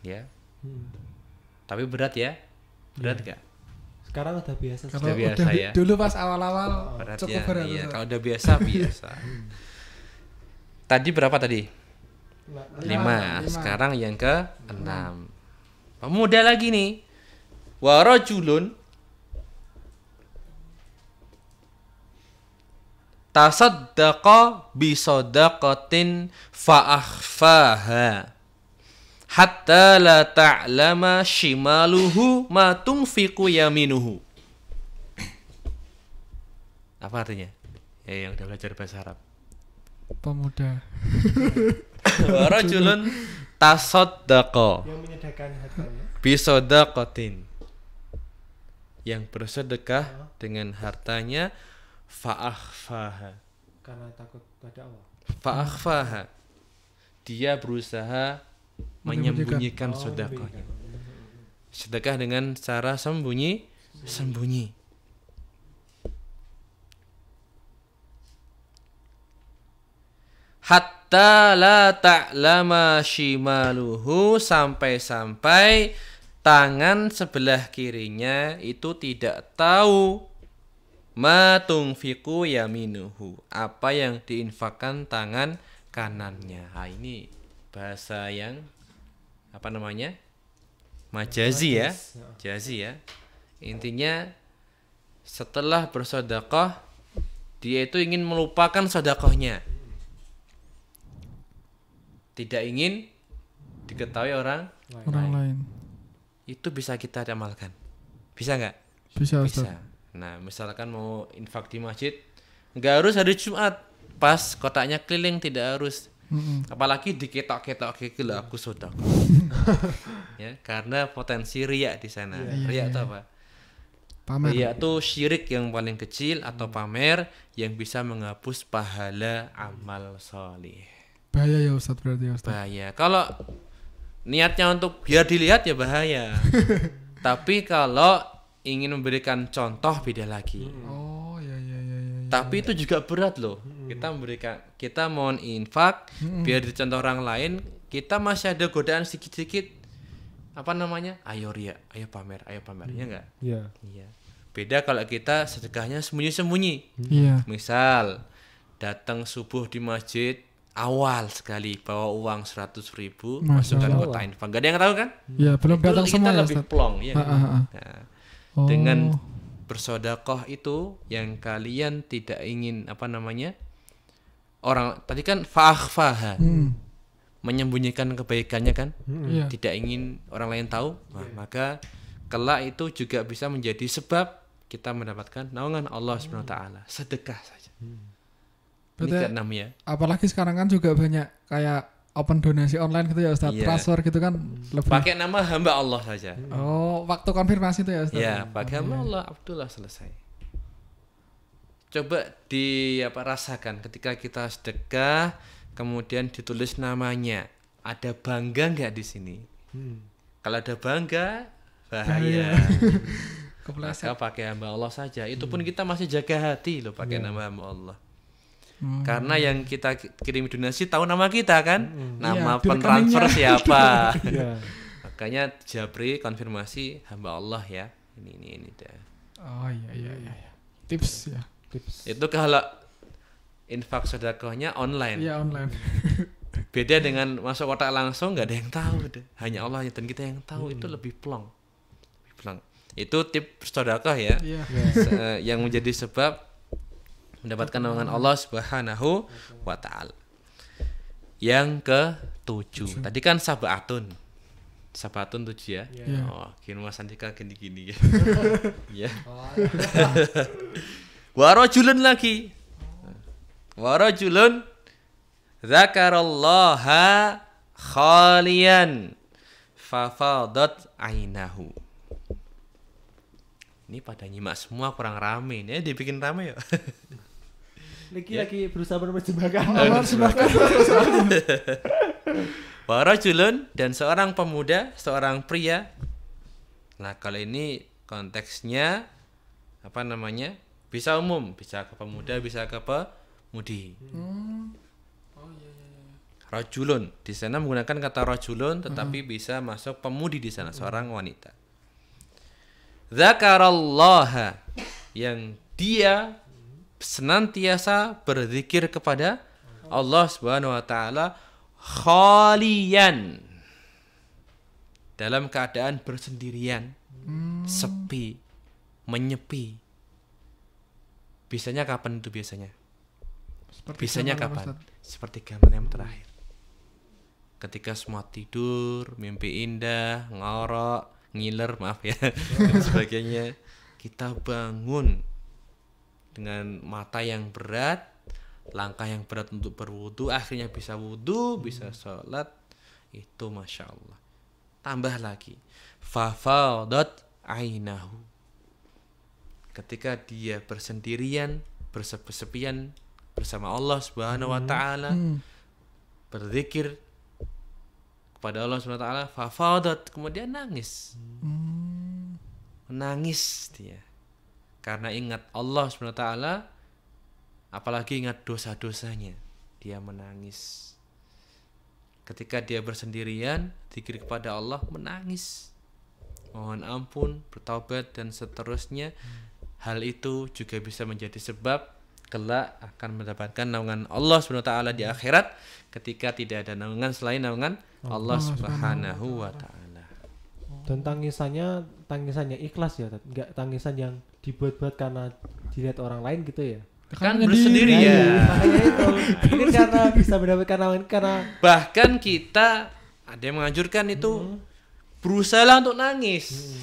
ya. Tapi berat ya, berat gak? Sekarang udah biasa. Kalau Sudah biasa udah ya. dulu pas awal-awal Berat cukup ya, berat. iya. Ustaz. Kalau udah biasa biasa. Tadi berapa tadi? 5. Lima. Sekarang yang ke 6. Pemuda lagi nih. Warajulun tasaddaqa bisadaqatin fa'akhfaha hatta la ta'lama shimaluhu ma tunfiqu yaminuhu. Apa artinya? Ya yang udah belajar bahasa Arab. Pemuda. Warajulun tasaddaqa Yang menyediakan hartanya. bisadaqatin, yang bersedekah dengan hartanya, fa'akhfaha. Karena takut pada Allah. Fa'akhfaha, dia berusaha menyembunyikan sedekahnya. Sedekah dengan cara sembunyi. Hatta la ta'lama shimaluhu, sampai-sampai tangan sebelah kirinya itu tidak tahu ma tunfiqu yaminuhu, apa yang diinfakkan tangan kanannya. Nah, ini bahasa yang apa namanya? Majazi ya. Majazi ya. Intinya setelah bersedekah dia itu ingin melupakan sedekahnya. Tidak ingin diketahui orang Lain. itu bisa kita amalkan. Bisa nggak? Bisa Ustaz. Bisa. Nah, misalkan mau infak di masjid, nggak harus hari Jumat. Pas kotaknya keliling, tidak harus. Apalagi diketok-ketok gitu lah, aku sedekah. Ya, karena potensi riak di sana. Riak itu apa? Pamer. Riak itu syirik yang paling kecil atau pamer yang bisa menghapus pahala amal solih. Bahaya ya Ustaz berarti ya Ustaz. Bahaya. Kalau niatnya untuk biar dilihat ya bahaya. Tapi kalau ingin memberikan contoh beda lagi. Oh iya. Tapi itu juga berat loh. Kita mohon infak biar dicontoh orang lain, kita masih ada godaan sedikit-sedikit. Apa namanya? Ayo riya, ayo pamer, ya enggak? Iya. Iya. Beda kalau kita sedekahnya sembunyi-sembunyi. Iya. Misal datang subuh di masjid, awal sekali bawa uang 100.000, Masya masukkan Allah. kotak infak. Gak ada yang tahu kan? Iya, belum Itu datang kita semua ya lebih Ustaz. plong ya. Kan? Nah, Oh. dengan bersedekah itu yang kalian tidak ingin apa namanya? Orang tadi kan fa'akhfaha, menyembunyikan kebaikannya kan? Iya. Tidak ingin orang lain tahu. Nah, maka kelak itu juga bisa menjadi sebab kita mendapatkan naungan Allah Subhanahu wa taala. Sedekah saja. Ini Berarti keenam ya. apalagi sekarang kan juga banyak kayak open donasi online gitu ya Ustaz. Iya. Transfer gitu kan lebih. Pakai nama hamba Allah saja. Oh, waktu konfirmasi itu ya Ustaz. Ya, pakai hamba Allah Abdullah, selesai. Coba rasakan ketika kita sedekah kemudian ditulis namanya. Ada bangga nggak di sini? Kalau ada bangga, bahaya. Kepleset. Maka pakai hamba Allah saja. Itu pun kita masih jaga hati loh pakai nama hamba Allah. Karena yang kita kirim donasi tahu nama kita kan, nama Iya, di pentransfer siapa. Iya. Makanya Jabri konfirmasi hamba Allah ya. Ini dah. Oh iya. Tips ya. Tips. Itu kalau infak sedekahnya online. Iya online. Beda dengan masuk kotak langsung nggak ada yang tahu deh. Hanya Allah dan kita yang tahu. Itu lebih plong. Itu tips sedekah ya. Iya. Yang menjadi sebab mendapatkan naungan Allah Subhanahu wa taala. Yang ke-7. Tadi kan sabatun. Sabatun 7 ya. Iya. Oh, kira Mas Andika gini-gini ya. Ya. Wa rajulun lagi. Wa rajulun dzakarallaha khalian fafadat ainahu. Ini pada nyimak semua kurang rame nih, dibikin rame ya. Lagi berusaha menerjemahkan. Wa rajulun, dan seorang pemuda, seorang pria. Nah, kalau ini konteksnya apa namanya? Bisa umum, bisa ke pemuda, bisa ke pemudi. Rajulun, di sana menggunakan kata rajulun tetapi bisa masuk pemudi di sana, seorang wanita. Dzakarallaha, yang dia senantiasa berzikir kepada Allah Subhanahu wa taala khalian, dalam keadaan bersendirian, sepi, menyepi. Bisanya kapan itu biasanya? Bisanya kapan? Seperti malam terakhir. Ketika semua tidur, mimpi indah, ngorok, ngiler, maaf ya, dan sebagainya. Kita bangun dengan mata yang berat, langkah yang berat untuk berwudu, akhirnya bisa wudu, bisa sholat. Itu Masya Allah. Tambah lagi, fafadat ainahu, ketika dia bersendirian, bersepi-sepian bersama Allah Subhanahu wa taala, berzikir kepada Allah Subhanahu wa taala, fafadat, kemudian nangis. Menangis dia. Karena ingat Allah Subhanahu wa taala, apalagi ingat dosa-dosanya, dia menangis. Ketika dia bersendirian, zikir kepada Allah, menangis, mohon ampun, bertaubat dan seterusnya. Hal itu juga bisa menjadi sebab kelak akan mendapatkan naungan Allah Subhanahu wa taala di akhirat, ketika tidak ada naungan selain naungan Allah Subhanahu wa taala. Dan tangisannya ikhlas ya, enggak tangisan yang dibuat-buat karena dilihat orang lain gitu ya. Kan bersendirian. Makanya itu mungkin karena bisa mendapatkan naungan, karena Bahkan kita ada yang menganjurkan itu berusaha untuk nangis.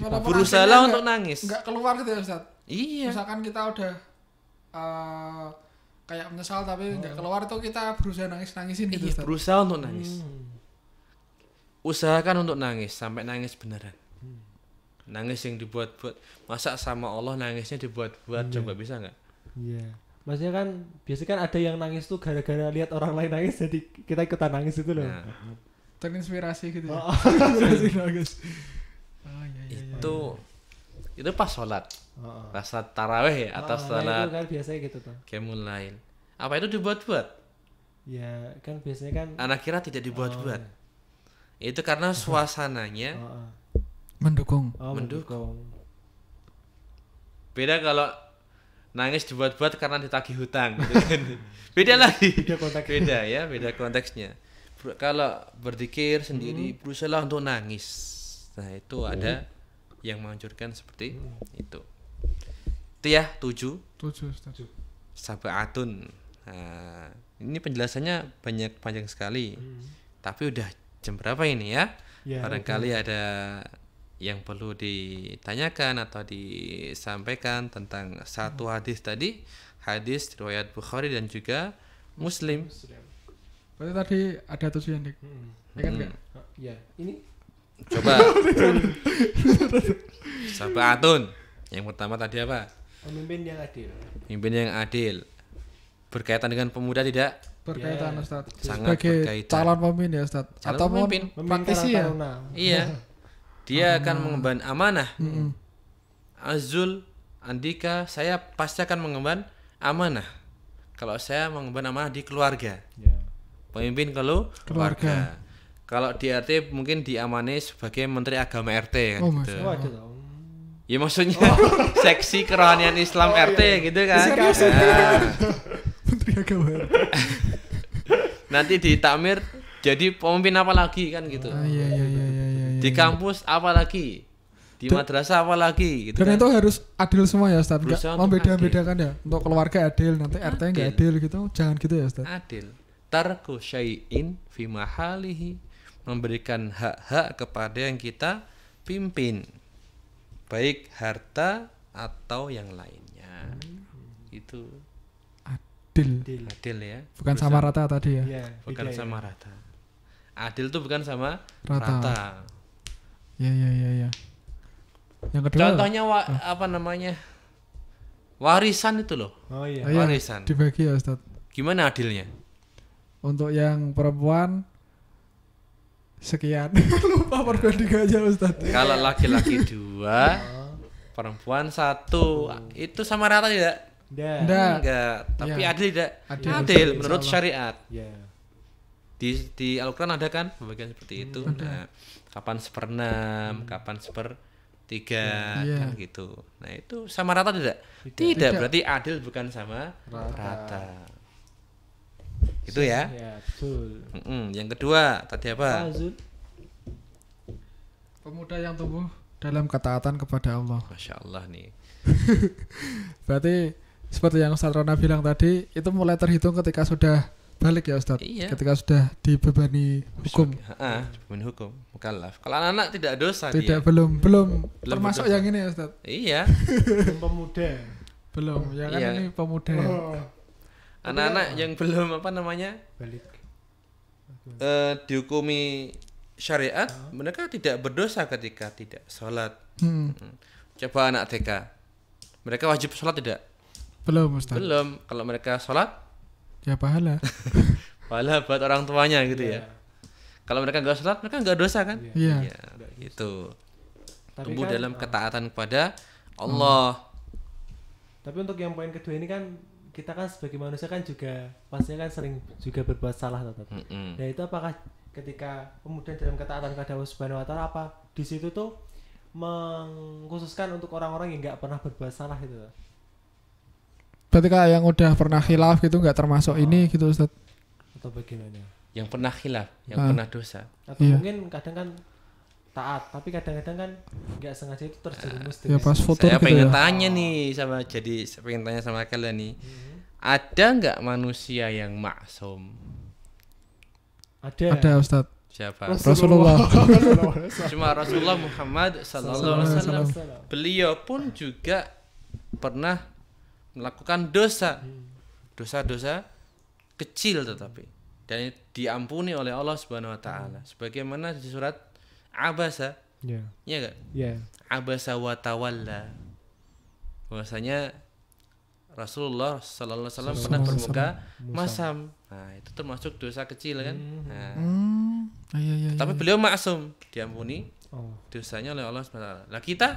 Berusaha untuk nangis. Enggak keluar gitu ya Ustaz. Iya. Misalkan kita udah kayak menyesal tapi enggak keluar, itu kita berusaha nangisin gitu Iya, Ustaz. berusaha untuk nangis. Usahakan untuk nangis sampai nangis beneran. Nangis yang dibuat-buat. Masa sama Allah nangisnya dibuat-buat? Coba bisa nggak? iya. Maksudnya kan biasanya kan ada yang nangis tuh gara-gara lihat orang lain nangis, jadi kita ikutan nangis itu loh. Nah, Terinspirasi gitu ya. Oh. Terinspirasi nangis. Oh iya. itu pas sholat, Oh. pas sholat taraweh ya, atau Nah, itu sholat kan biasanya gitu tuh. qiyamul lail. Apa itu dibuat-buat? Ya kan biasanya kan Anak kira tidak dibuat-buat. Itu karena suasananya Mendukung. mendukung. Beda kalau nangis dibuat-buat karena ditagih hutang gitu kan. Beda lagi. Beda ya, beda konteksnya. Kalau berzikir sendiri berusaha untuk nangis. Nah, itu ada yang menganjurkan seperti itu. Itu ya 7 Ustaz. sabaatun. Nah, ini penjelasannya panjang sekali. Tapi udah jam berapa ini ya? ya, Barangkali ada yang perlu ditanyakan atau disampaikan tentang satu hadis tadi, hadis riwayat Bukhari dan juga Muslim. Berarti tadi ada tujuan dik. Ingat nggak? Ya, ini Coba. Sabatun. Yang pertama tadi apa? pemimpin yang adil. Pemimpin yang adil. Berkaitan dengan pemuda tidak? Berkaitan Ya, Ustaz. sangat Sebagai berkaitan. calon pemimpin ya Ustaz. Calon Atau pemimpin. praktisi ya. Iya. Dia akan mengemban amanah. Mm-mm. Azul, Andika, saya pasti akan mengemban amanah. Kalau saya mengemban amanah di keluarga. Ya. Pemimpin kalau Keluarga. Kalau di RT mungkin diamani sebagai menteri agama RT kan Oh, gitu. Oh, ada tahu. Ya maksudnya seksi kerohanian Islam RT gitu kan. Serius, Nah, Menteri Agama. nanti di takmir jadi pemimpin apa lagi kan gitu. Ah, iya. Di kampus apa lagi? Di madrasah apa lagi gitu Dan kan. itu harus adil semua ya Ustaz. Enggak Berusaha untuk membeda-bedakan ya. Untuk keluarga adil, nanti RT nggak Adil. adil gitu. Jangan gitu ya Ustaz. Adil. Tarku syai'in fi mahalihi, memberikan hak-hak kepada yang kita pimpin, baik harta atau yang lainnya. Itu Adil. adil ya, Bukan sama rata tadi ya. Ya, bukan beda sama ya. rata. Adil itu bukan sama Rata. rata. Iya. Yang kedua. Contohnya apa namanya, warisan itu loh. Oh iya. Oh, iya, warisan. dibagi ya Ustaz. Gimana adilnya? Untuk yang perempuan sekian. Lupa perbandingannya Ustaz. Kalau laki-laki 2, perempuan 1, itu sama rata tidak? Ya. Nggak. Tapi Iya. adil tidak? Adil. Adil Insya menurut Allah. syariat. Ya. Di Al-Quran ada kan pembagian seperti itu. Nah, kapan 1/6, kapan 1/3 Iya. kan gitu. Nah, itu sama rata tidak? Tidak, berarti adil bukan sama rata. Itu ya. Ya, betul. Yang kedua tadi apa? Azul. Pemuda yang tumbuh dalam ketaatan kepada Allah. Masya Allah nih. Berarti seperti yang Ustaz Rona bilang tadi, itu mulai terhitung ketika sudah balik ya Ustaz. Iya. Ketika sudah dibebani hukum. Pemimpin hukum, mukallaf. Kalau anak-anak tidak dosa Tidak dia. belum termasuk berdosa. yang ini ya Ustaz. Iya. Pemuda. Belum, ya kan Iya. ini pemuda. Anak-anak yang belum apa namanya Balik. dihukumi syariat, mereka tidak berdosa ketika tidak sholat. Hmm, Coba anak TK, mereka wajib sholat tidak? belum Ustaz. Belum. Kalau mereka sholat, Ya pahala. pahala buat orang tuanya gitu ya. Kalau mereka nggak sholat, mereka nggak dosa kan? Iya. Iya, itu. Tapi Tumbuh kan, dalam ketaatan kepada Allah. Tapi untuk yang poin kedua ini kan kita kan sebagai manusia kan juga pastinya kan sering juga berbuat salah tetap. Mm-mm. Nah itu apakah ketika pemuda dalam ketaatan kepada Allah Subhanahu Wa Taala apa di situ tuh mengkhususkan untuk orang-orang yang nggak pernah berbuat salah itu? Berarti kayak yang udah pernah khilaf gitu nggak termasuk ini gitu Ustaz. Atau bagaimana? Yang pernah khilaf, yang pernah dosa. Atau Iya. mungkin kadang kan taat tapi kadang-kadang kan nggak sengaja itu terjerumus Ya pas foto Saya gitu pengen ya. tanya nih saya pengen tanya sama kalian nih. Ada nggak manusia yang maksum? Ada. Ada Ustaz. Siapa? Rasulullah. Cuma Rasulullah Muhammad sallallahu alaihi wasallam. Beliau pun juga pernah melakukan dosa. Dosa-dosa kecil tetapi dan diampuni oleh Allah Subhanahu wa taala. Sebagaimana di surat Abasa, Ya. ya enggak? Ya. Abasa wa tawalla. Bahwasanya Rasulullah sallallahu alaihi wasallam pernah bermuka masam. Nah, itu termasuk dosa kecil kan? Nah, Iya. tapi beliau maksum, diampuni Oh. dosanya oleh Allah Subhanahu wa taala. Lah kita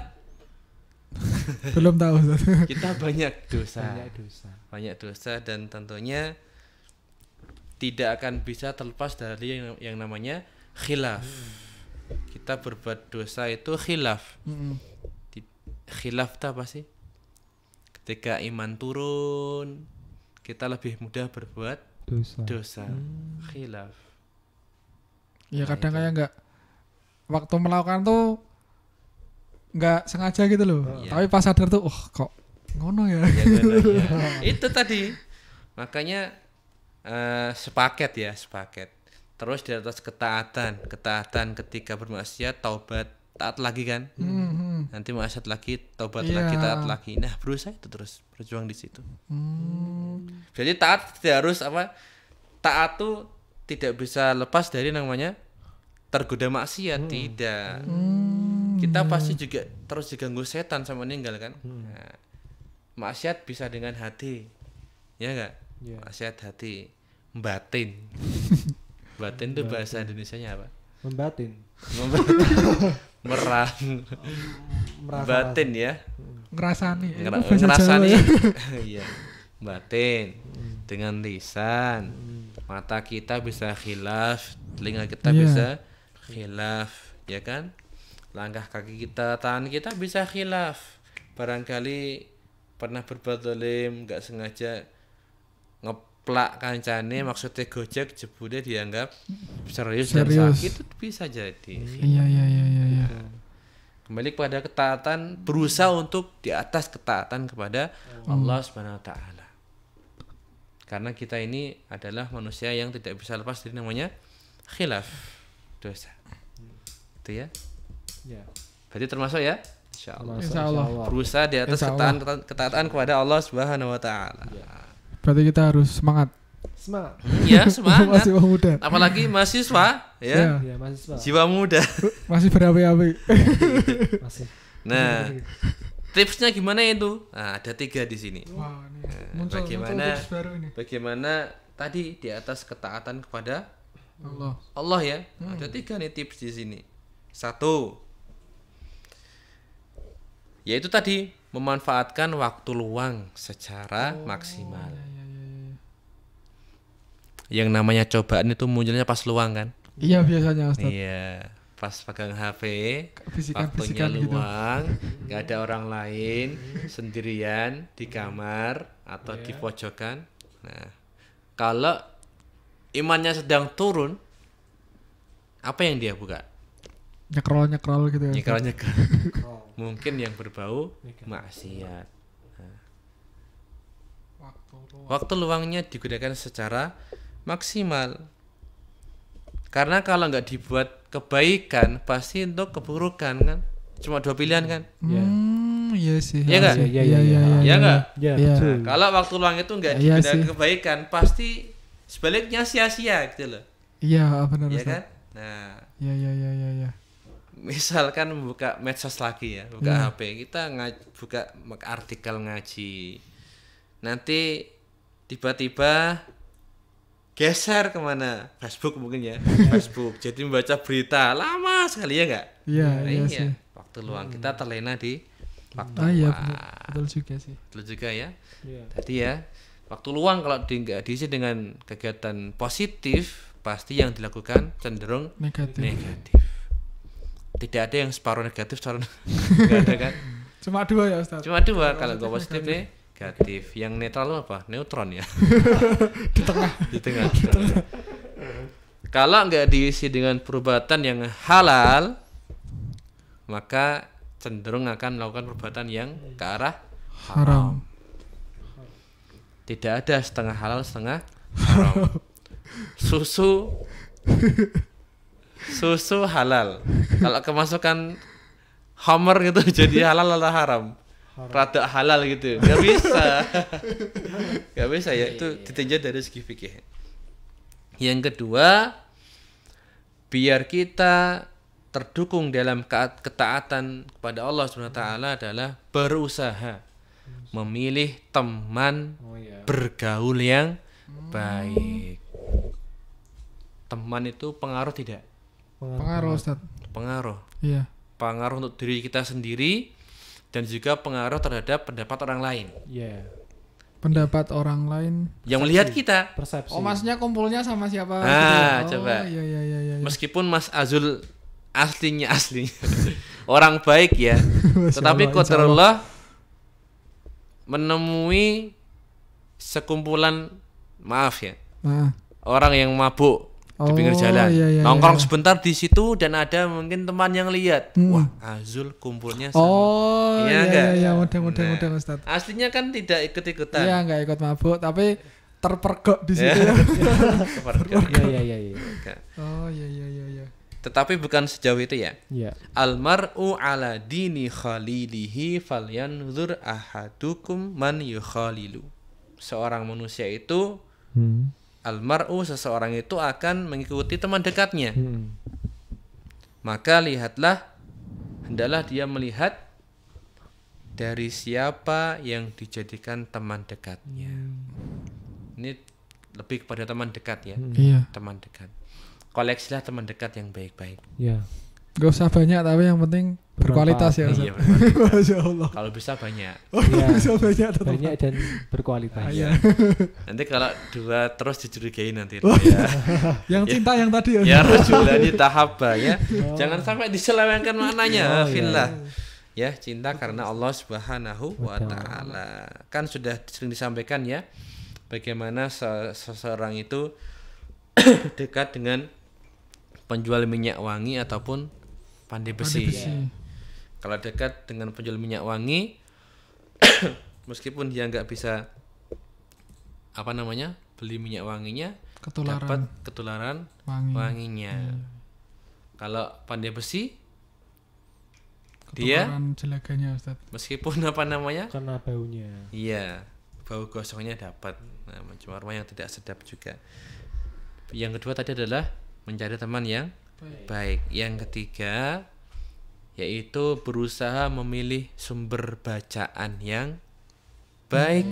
Belum tahu Ustaz. kita banyak dosa. Banyak dosa. Banyak dosa dan tentunya tidak akan bisa terlepas dari yang namanya khilaf. Kita berbuat dosa itu khilaf. Mm-mm. Khilaf itu apa sih? Ketika iman turun, kita lebih mudah berbuat dosa. Khilaf. Ya kadang kayak nggak waktu melakukan tuh nggak sengaja gitu loh. Iya. Tapi pas sadar tuh, oh kok ngono ya. Ya, benar, ya. Itu tadi. Makanya sepaket. Terus di atas ketaatan ketika bermaksiat taubat taat lagi kan. Nanti maksiat lagi, taubat Iya. lagi, taat lagi. Nah, berusaha itu terus berjuang di situ. Jadi taat tidak harus apa? Taat tuh tidak bisa lepas dari namanya tergoda maksiat, tidak. Kita pasti juga terus diganggu setan sama meninggal kan. Nah, maksiat bisa dengan hati, ya enggak? Iya. Maksiat hati, batin. Batin itu bahasa Indonesianya apa? Membatin. Merang. Merasa Batin ya. Ngerasani. Ngera- Itu bahasa ngerasani. Jawa ya. Iya. Batin dengan lisan. Mata kita bisa khilaf, telinga kita Iya. bisa khilaf, ya kan? Langkah kaki kita, tangan kita bisa khilaf. Barangkali pernah berbuat zalim, nggak sengaja ngeplak kancane, maksudnya gojek, jebule dianggap serius dan Serius. sakit, itu bisa jadi. Iya. Kembali kepada ketaatan, berusaha untuk di atas ketaatan kepada Allah Subhanahu wa taala. Karena kita ini adalah manusia yang tidak bisa lepas dari namanya khilaf, dosa. Itu ya. Ya. Berarti termasuk ya? Insyaallah. Masuk, Insyaallah. Berusaha di atas Insya Allah. ketaatan kepada Allah Subhanahu wa taala. Berarti kita harus semangat. Semangat. Iya, semangat. Masih muda. Apalagi mahasiswa, ya. Ya, mahasiswa. Jiwa muda. Masih berapi-api. Masih. Nah, tipsnya gimana itu? Nah, ada 3 di sini. Wah, ini Bagaimana tips baru ini. bagaimana tadi di atas ketaatan kepada Allah. Allah ya. Ada 3 nih tips di sini. 1, yaitu tadi memanfaatkan waktu luang secara maksimal. Yang namanya cobaan itu munculnya pas luang kan? Iya biasanya Ustaz. Iya, pas pegang HP, Bisikan-bisikan waktunya gitu. luang, nggak ada orang lain, sendirian di kamar atau di pojokan. Nah, kalau imannya sedang turun, apa yang dia buka? Nyekrol gitu ya. Ustaz. Nyekel-nyekel. Mungkin yang berbau maksiat. Waktu luangnya digunakan secara maksimal. Karena kalau nggak dibuat kebaikan, pasti untuk keburukan kan. Cuma 2 pilihan kan. Iya sih. Iya nggak? Iya. Iya nggak? Ya, Iya. betul. Kalau waktu luang itu nggak Iya digunakan sih. kebaikan, pasti sebaliknya sia-sia gitu loh. Iya benar Iya Ustaz. kan? Nah, Iya. misalkan membuka medsos lagi ya, buka Iya. HP, kita buka artikel ngaji. Nanti tiba-tiba geser kemana? Facebook mungkin ya, Facebook. Jadi membaca berita lama sekali ya nggak? Iya, Nah, iya iya. sih. Waktu luang kita terlena di waktu Iya luang. betul juga sih. Betul juga ya. Iya. Tadi ya, waktu luang kalau nggak diisi dengan kegiatan positif, pasti yang dilakukan cenderung Negatif. negatif. Tidak ada yang separuh negatif, separuh nggak ada kan? Cuma 2 ya Ustaz. Cuma 2, kalau nggak positif negatif. Yang netral itu apa? Neutron ya. Di tengah. Di tengah. Kalau nggak diisi dengan perbuatan yang halal, maka cenderung akan melakukan perbuatan yang ke arah Haram. Tidak ada setengah halal setengah haram. Susu halal. Kalau kemasukan Homer gitu jadi halal atau haram? Rada halal gitu. Gak bisa. Gak bisa ya. Itu ditinjau dari segi fikih. Yang kedua, biar kita terdukung dalam ketaatan kepada Allah SWT adalah berusaha memilih teman Oh iya. bergaul yang baik. Teman itu pengaruh tidak? Pengaruh Ustaz. Pengaruh. Iya. Pengaruh untuk diri kita sendiri dan juga pengaruh terhadap pendapat orang lain Iya. Pendapat orang lain. yang melihat kita. Persepsi. Oh maksudnya kumpulnya sama siapa? Ah, gitu ya? coba. Iya. Meskipun Mas Azul aslinya orang baik ya, Masya tetapi Allah, qadarullah menemui sekumpulan, maaf ya, Nah. orang yang mabuk di pinggir jalan, Iya, nongkrong iya. sebentar di situ dan ada mungkin teman yang lihat, wah Azul kumpulnya sama. Oh Iya nggak? iya mudah Nah, Ustaz. aslinya kan tidak ikut-ikutan. Iya nggak ikut mabuk tapi terpergok di situ Ya. ya. Kepergok. Iya. Enggak. Oh iya. Tetapi bukan sejauh itu ya. Iya. Almar'u ala dini khalilihi falyanzur ahadukum man yukhalilu. Seorang manusia itu almar'u, seseorang itu akan mengikuti teman dekatnya. Maka lihatlah, hendaklah dia melihat dari siapa yang dijadikan teman dekatnya. Ini lebih kepada teman dekat ya. Iya. Teman dekat. Koleksilah teman dekat yang baik-baik. Iya. Gak usah banyak tapi yang penting berkualitas ya. Iya, Ustaz. Masya Allah. kalau bisa banyak. Iya. Bisa banyak tetap. Banyak dan berkualitas. Iya. Nanti kalau dua terus dicurigai nanti ya. Yang cinta yang tadi Ya rajulani tahabba ya. Jangan sampai diselewengkan maknanya. Fillah. Ya, cinta karena Allah Subhanahu wa taala. Kan sudah sering disampaikan ya bagaimana seseorang itu dekat dengan penjual minyak wangi ataupun pandai besi. Kalau dekat dengan penjual minyak wangi meskipun dia nggak bisa beli minyak wanginya, dapat ketularan wanginya. Kalau pandai besi dia jelaganya Ustaz. meskipun Karena baunya. iya, bau gosongnya dapat. Nah, mencemar yang tidak sedap juga. Yang kedua tadi adalah mencari teman yang baik. Yang ketiga yaitu berusaha memilih sumber bacaan yang baik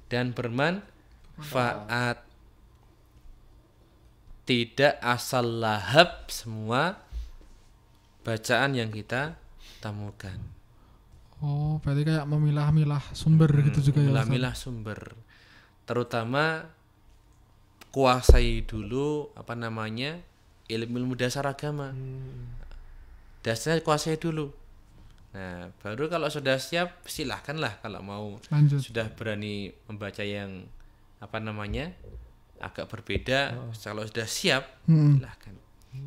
dan bermanfaat. Tidak asal lahap semua bacaan yang kita temukan. Oh, berarti kayak memilah-milah sumber gitu juga ya Ustaz. Memilah sumber. Terutama kuasai dulu ilmu dasar agama. Dasarnya kuasai dulu. Nah, baru kalau sudah siap silahkanlah kalau mau. Lanjut. Sudah berani membaca yang agak berbeda. Kalau sudah siap silahkan.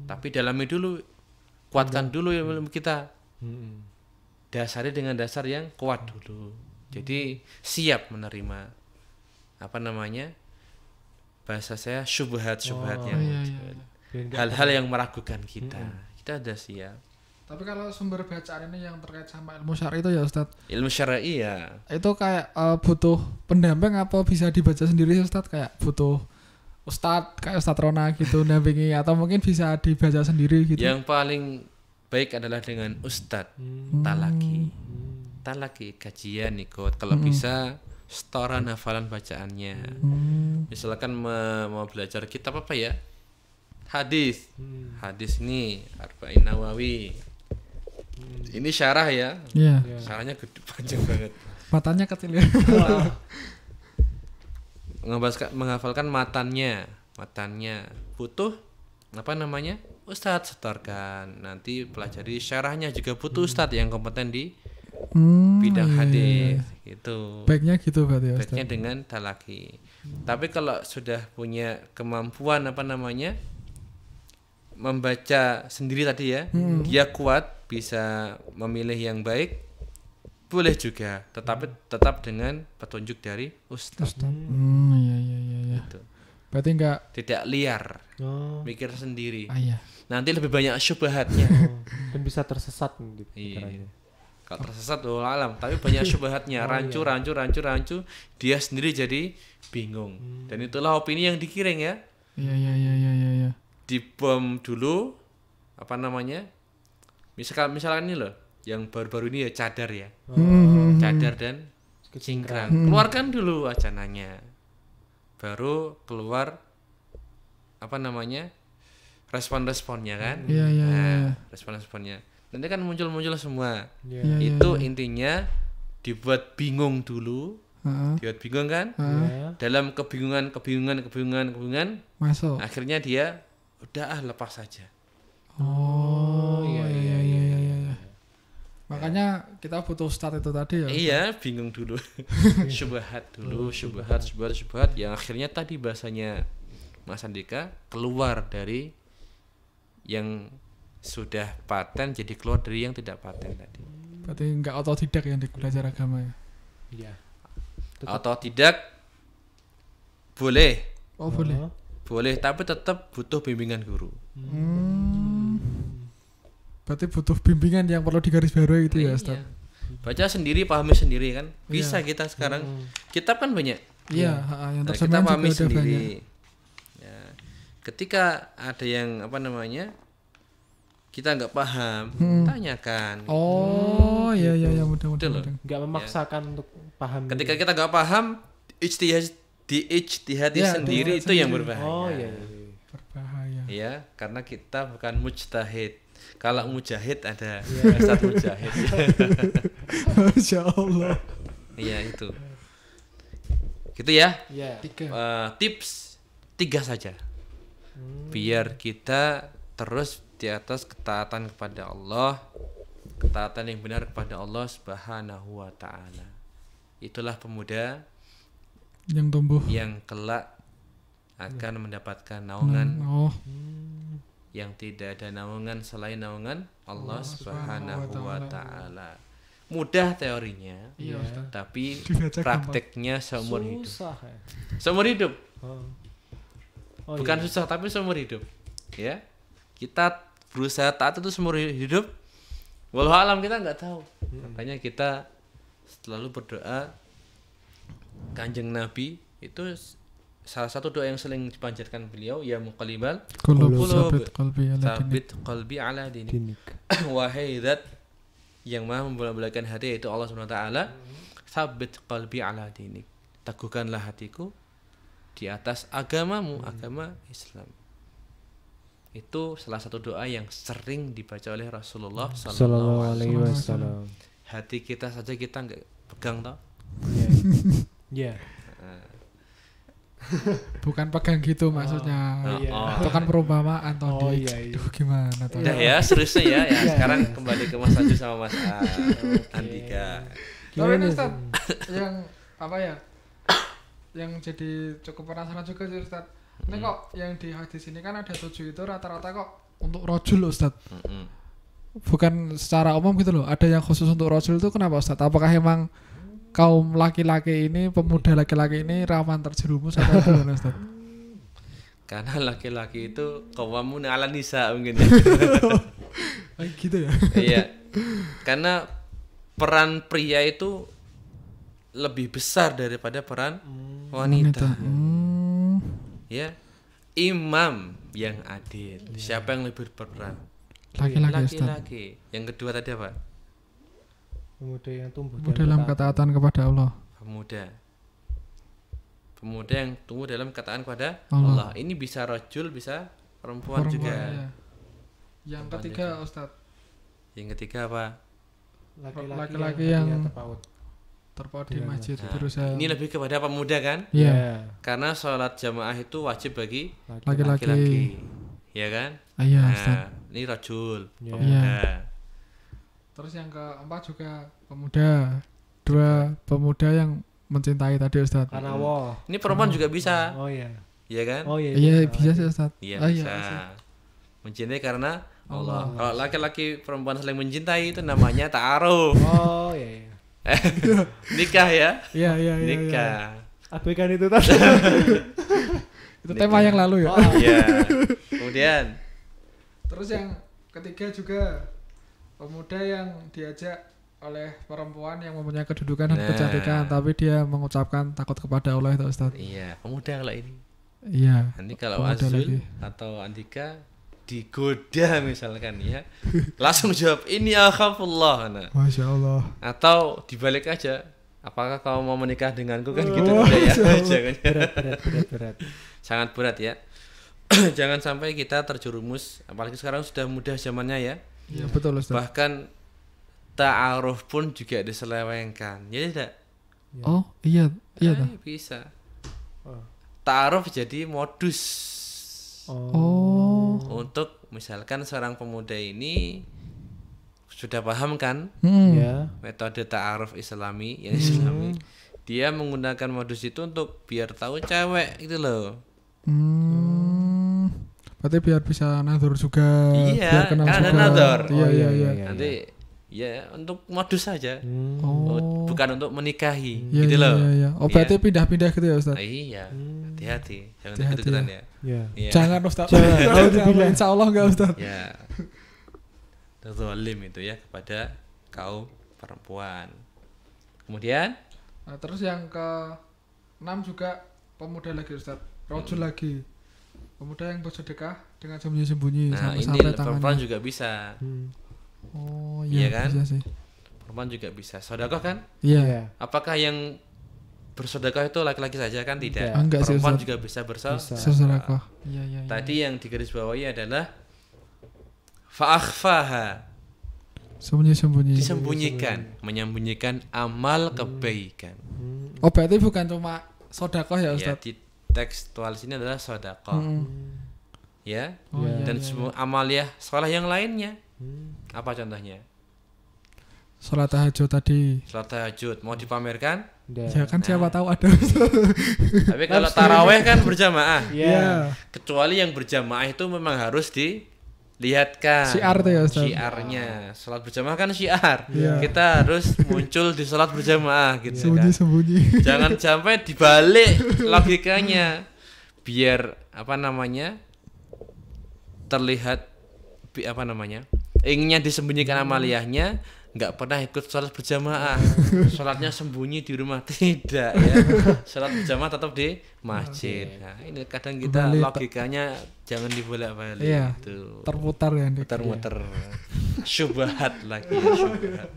Tapi dalami dulu, kuatkan dulu ilmu kita. Dasari dengan dasar yang kuat dulu. Jadi siap menerima bahasa saya syubhat yang muncul. Hal-hal yang meragukan kita. Kita sudah siap. Tapi kalau sumber bacaan ini yang terkait sama ilmu syar'i itu ya Ustadz, ilmu syar'i ya itu kayak butuh pendamping apa bisa dibaca sendiri Ustadz? Kayak butuh Ustadz kayak Ustadz Rona gitu dampingi atau mungkin bisa dibaca sendiri gitu? Yang paling baik adalah dengan Ustadz talaki kajian ikut. Kalau bisa setoran hafalan bacaannya. Misalkan mau belajar kitab apa ya, hadis ini Arba'in Nawawi. Ini syarah ya. Iya. Syarahnya gede panjang banget. Matanya kecil ya. Menghafalkan matannya butuh Ustadz setorkan. Nanti pelajari syarahnya juga butuh Ustadz yang kompeten di bidang hadis gitu. Baiknya gitu berarti ya Ustadz. Baiknya dengan talaki. Tapi kalau sudah punya kemampuan membaca sendiri tadi ya, dia kuat bisa memilih yang baik, boleh juga, tetapi tetap dengan petunjuk dari Ustadz. Iya. Gitu. Berarti tidak liar, mikir sendiri. Iya. Nanti lebih banyak syubhatnya. Dan bisa tersesat gitu. Iya. Kalau tersesat alam, tapi banyak syubhatnya, rancu, dia sendiri jadi bingung. Dan itulah opini yang dikiring ya. Iya. Dibom dulu misalkan ini loh yang baru-baru ini ya cadar ya. Cadar dan cingkrang. Keluarkan dulu wacananya. Baru keluar respon-responnya kan. Iya. Respon-responnya. Nanti kan muncul semua. Iya. Itu intinya dibuat bingung dulu. Dibuat bingung kan? Dalam kebingungan Masuk. akhirnya dia udah lepas saja. Iya. Makanya kita butuh start itu tadi ya. Iya, bingung dulu. syubhat yang akhirnya tadi bahasanya Mas Andika keluar dari yang sudah paten jadi keluar dari yang tidak paten tadi. Berarti enggak otodidak yang belajar agama ya. Iya. Otodidak boleh. Oh, boleh. boleh, tapi tetap butuh bimbingan guru. Berarti butuh bimbingan yang perlu digarisbawahi gitu ya, Ustaz. Iya. Baca sendiri, pahami sendiri kan. Bisa kita sekarang. Kitab kan banyak. Iya, yang Nah, terjemahan kita pahami juga ada banyak. sendiri. Ya. Ketika ada yang kita nggak paham, tanyakan. Oh, iya mudah-mudahan. Betul loh. Nggak memaksakan untuk paham. Ketika kita nggak paham, ijtihadi Ya, sendiri ijtihad itu yang sendiri. berbahaya. Oh iya. Berbahaya. Ya, karena kita bukan mujtahid. Kalau mujahid ada Iya. Ustaz mujahid. Masya Allah. Iya itu. Gitu ya. Iya. 3. Tips 3 saja. Biar kita terus di atas ketaatan kepada Allah, ketaatan yang benar kepada Allah Subhanahu wa taala. Itulah pemuda Yang tumbuh. yang kelak akan mendapatkan naungan Oh, yang tidak ada naungan selain naungan Allah Subhanahu wa taala. Mudah teorinya, iya Ustaz. tapi Dibaca prakteknya seumur hidup. Susah ya. Seumur hidup. Oh, Bukan iya. susah tapi seumur hidup. Ya. Kita berusaha taat itu seumur hidup. Walau alam kita nggak tahu. Makanya kita selalu berdoa. Kanjeng Nabi itu salah satu doa yang sering dipanjatkan beliau, ya muqallibal Qulub qulub, sabit qalbi ala dinik. sabit qalbi ala dinik. Dinik. Wahai zat yang maha membolak-balikkan hati, yaitu Allah Subhanahu wa taala, sabit qalbi ala dinik. Teguhkanlah hatiku di atas agamamu, agama Islam. Itu salah satu doa yang sering dibaca oleh Rasulullah Sallallahu alaihi wasallam. wasallam. Hati kita saja kita nggak pegang tau. Iya. Bukan pegang gitu maksudnya. iya. Itu kan perumpamaan toh. Oh, Dik. iya, iya. Duh, gimana toh? Udah ya, seriusnya ya. Iya. Sekarang kembali ke Mas Aju sama Mas Andika. Tapi ini Gimana Ustaz, yang apa ya? Yang jadi cukup penasaran juga sih Ustaz. Ini kok yang di hadis ini kan ada 7 itu rata-rata kok untuk rojul loh, Ustaz. Bukan secara umum gitu loh. Ada yang khusus untuk rojul itu kenapa Ustaz? Apakah emang kaum laki-laki ini, pemuda laki-laki ini rawan terjerumus atau gimana Ustaz? Karena laki-laki itu kawamun ala nisa mungkin ya. Gitu ya. Iya. Karena peran pria itu lebih besar daripada peran wanita. Ya. Imam yang adil. Siapa yang lebih berperan? Laki-laki Ustaz. Laki-laki. Yang kedua tadi apa? Pemuda yang tumbuh Dalam ketaatan kepada Allah. Pemuda yang tumbuh dalam ketaatan kepada Allah. Allah. Ini bisa rajul, bisa perempuan juga. Iya. Yang ketiga Ustaz, Yang ketiga apa? Laki-laki yang terpaut. terpaut di Iya, masjid Nah, berusaha. ini lebih kepada pemuda kan? Iya. Karena sholat jamaah itu wajib bagi Laki-laki. laki-laki, ya kan? Iya, Nah, Ustaz. ini rajul, Iya. pemuda. Terus yang keempat juga pemuda. 2 pemuda yang mencintai tadi Ustaz. Karena wah. Ini perempuan juga bisa, Oh iya. ya kan? Oh iya. Iya, bisa sih Ustaz. Iya Oh, bisa. Ustaz. Mencintai karena Allah. Kalau laki-laki perempuan saling mencintai itu namanya ta'aruf. Oh iya. Nikah ya? Iya. Nikah. Abaikan itu tadi. Itu tema yang lalu ya. Iya. Kemudian Terus yang ketiga juga pemuda yang diajak oleh perempuan yang mempunyai kedudukan dan Nah. kecantikan, tapi dia mengucapkan takut kepada Allah itu Ustaz. iya, pemuda kalau ini. Iya. Nanti kalau Pemuda Azul lagi. atau Andika digoda misalkan ya, langsung jawab ini akhafullah. Nah. Masya Allah. Atau dibalik aja, apakah kau mau menikah denganku kan gitu Oh, udah ya. Masya Allah. Berat. Sangat berat ya. Jangan sampai kita terjerumus, apalagi sekarang sudah mudah zamannya ya. Iya betul Ustaz. Bahkan ta'aruf pun juga diselewengkan. Ya tidak? Oh iya toh. Bisa. Oh. Ta'aruf jadi modus. Oh. Untuk misalkan seorang pemuda ini sudah paham kan Ya. metode ta'aruf Islami yang Islami, dia menggunakan modus itu untuk biar tahu cewek gitu loh. Berarti biar bisa nazar juga. Iya, biar kenal kan ada juga. nazar. Iya Oh, iya iya, iya. iya. Nanti ya untuk modus saja. Oh. Bukan untuk menikahi Iya, gitu iya, loh. iya, iya. Oh berarti pindah-pindah gitu ya Ustaz? Iya. Nanti Hati-hati, jangan Hati-hati deket-deketan ya. ya. Ya. Iya. Jangan Ustaz. Jangan. Jangan. Insya Allah enggak Ustaz. Ya. Zalim itu ya kepada kaum perempuan. Kemudian Nah, terus yang ke-6 juga pemuda lagi Ustaz. Rojul lagi. Pemuda yang bersedekah dengan sembunyi-sembunyi nah ini sampai perempuan tangannya. juga bisa. Oh Iya iya, kan? bisa sih. Perempuan juga bisa. Sedekah kan? Iya. Ya. Apakah yang bersedekah itu laki-laki saja kan? Tidak. Tidak. Enggak sih, Perempuan Ustaz. juga bisa bersedekah. Sedekah. Iya iya. Tadi yang digarisbawahi adalah fa'akhfaha, Sembunyi-sembunyi. disembunyikan, menyembunyikan amal kebaikan. Oh berarti bukan cuma sodakoh ya Ya, Ustaz? di tekstual sini adalah sedekah. Ya. Oh, Ya. iya, Dan iya, semua amaliyah sekolah yang lainnya. Apa contohnya? Sholat tahajud tadi. Salat tahajud mau dipamerkan? Ya kan siapa Nah. tahu ada. Tapi kalau taraweh kan berjamaah. Iya. Kecuali yang berjamaah itu memang harus dilihatkan Syiar tuh ya, Ustaz. syiarnya. Salat berjamaah kan syiar. Iya. Kita harus muncul di salat berjamaah gitu kan. Sembunyi-sembunyi. Jangan sampai dibalik logikanya. Biar apa namanya? Terlihat inginnya disembunyikan amaliyahnya, nggak pernah ikut sholat berjamaah. Sholatnya sembunyi di rumah, tidak ya. Sholat berjamaah tetap di masjid. Nah, ini kadang kita Balik. logikanya jangan dibolak-balik Iya. itu. Terputar ya Dik. Muter-muter. Syubhat lagi ya, syubhat.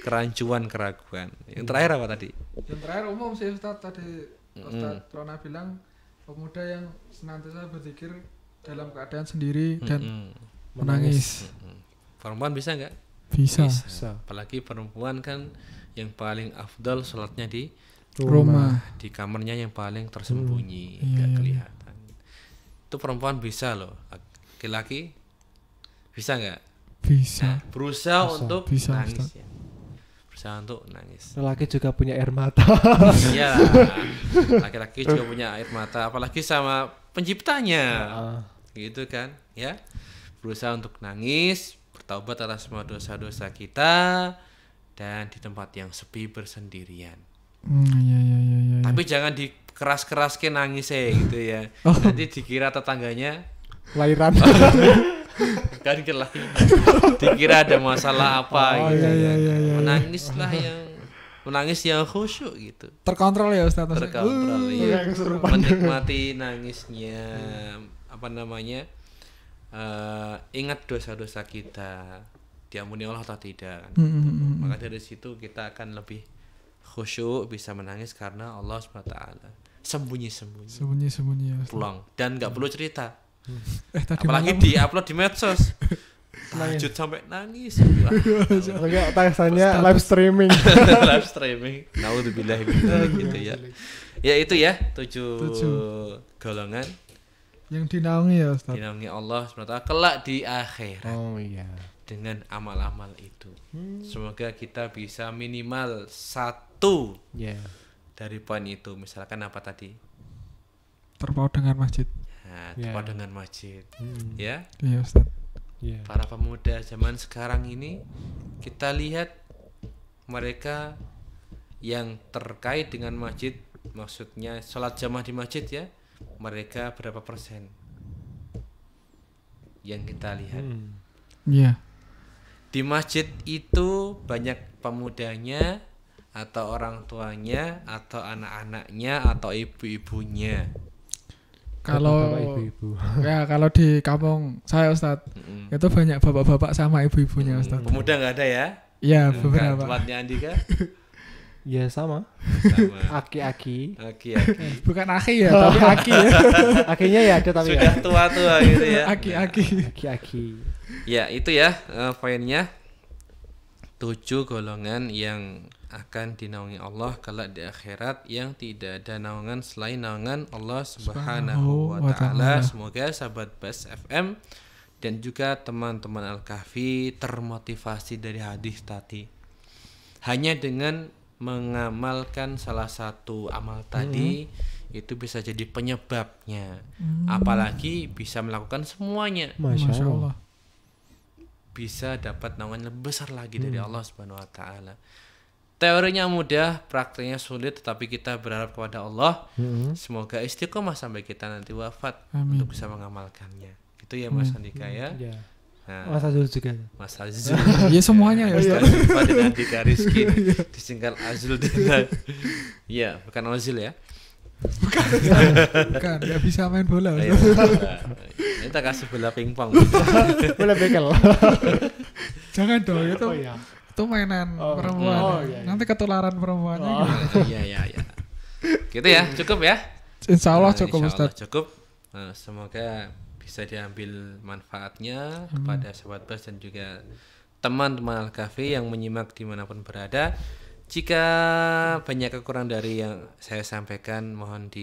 Kerancuan, keraguan. Yang terakhir apa tadi? Yang terakhir umum sih Ustaz tadi. Ustaz Rona bilang pemuda yang senantiasa berzikir dalam keadaan sendiri dan menangis. Perempuan bisa nggak? Bisa. Bisa. Apalagi perempuan kan yang paling afdal sholatnya di Rumah. kamarnya yang paling tersembunyi, Iya, nggak iya, kelihatan. Itu perempuan bisa loh. Laki-laki bisa nggak? Bisa. Berusaha untuk Bisa, nangis Ustaz. ya. Berusaha untuk nangis. Lelaki juga punya air mata. Iya. Laki-laki juga punya air mata, apalagi sama penciptanya. Gitu kan, ya. Berusaha untuk nangis, bertaubat atas semua dosa-dosa kita dan di tempat yang sepi bersendirian. Iya. Tapi jangan dikeras-keraskan nangis gitu ya. Oh. Nanti dikira tetangganya Lahiran. kan dikira ada masalah apa gitu. iya. Menangis yang khusyuk gitu. Terkontrol ya Ustaz. Terkontrol ya. Yang kesurupan. Menikmati nangisnya, ingat dosa-dosa kita diampuni Allah atau tidak kan? Maka dari situ kita akan lebih khusyuk, bisa menangis karena Allah SWT sembunyi-sembunyi Sembunyi ya Ustaz. pulang dan nggak perlu cerita, Tadi apalagi malam di-upload di medsos. Tahajud sampai nangis. Enggak, tayangannya live streaming. Live streaming. Naudzubillah gitu ya. Ya itu ya 7 golongan yang dinaungi ya Ustaz. dinaungi Allah SWT kelak di akhirat Oh iya. dengan amal-amal itu. Semoga kita bisa minimal 1 Ya. dari poin itu. Misalkan apa tadi? Terpaut dengan masjid. Nah, Ya. tepat dengan masjid. Ya. Iya Ustaz. Ya. Para pemuda zaman sekarang ini kita lihat mereka yang terkait dengan masjid, maksudnya sholat jamaah di masjid ya, mereka berapa persen yang kita lihat? Iya. Di masjid itu banyak pemudanya atau orang tuanya atau anak-anaknya atau ibu-ibunya. Kalau Bapak, ibu-ibu. ya kalau di kampung saya Ustaz itu banyak bapak-bapak sama ibu-ibunya Ustaz. Pemuda nggak ada ya? Iya Bukan, beberapa. tempatnya Andika Ya sama. sama Aki-aki. aki-aki. Bukan aki ya, tapi aki ya. Akinya ya ada tapi Sudah ya. tua-tua gitu ya. Aki-aki. Aki-aki. Ya itu ya poinnya 7 golongan yang akan dinaungi Allah kelak di akhirat yang tidak ada naungan selain naungan Allah Subhanahu wa taala. Semoga sahabat Bas FM dan juga teman-teman Al-Kahfi termotivasi dari hadis tadi. Hanya dengan mengamalkan salah satu amal tadi itu bisa jadi penyebabnya. Apalagi bisa melakukan semuanya. Masya Allah. Bisa dapat naungan lebih besar lagi dari Allah Subhanahu wa taala. teorinya mudah, prakteknya sulit, tetapi kita berharap kepada Allah semoga istiqomah sampai kita nanti wafat untuk bisa mengamalkannya. Itu ya Mas Andika ya. Nah, Mas Azul juga. Mas Azul. Ya semuanya ya Ustaz. Jumpa dengan Andika Rizky disingkat Azul dengan iya, bukan Ozil ya. Bukan, nggak bisa main bola. Ayo, Ustaz. ini kita kasih bola pingpong. Boleh bekel. Jangan dong, itu Oh iya. itu mainan perempuan. Oh, iya, iya. Nanti ketularan perempuannya. Gitu. Iya. Gitu ya, cukup ya. Insya Allah Nah, cukup insya Allah Ustaz. cukup. Nah, semoga bisa diambil manfaatnya kepada sahabat bas dan juga teman-teman Al-Kahfi yang menyimak dimanapun berada. Jika banyak kekurangan dari yang saya sampaikan, mohon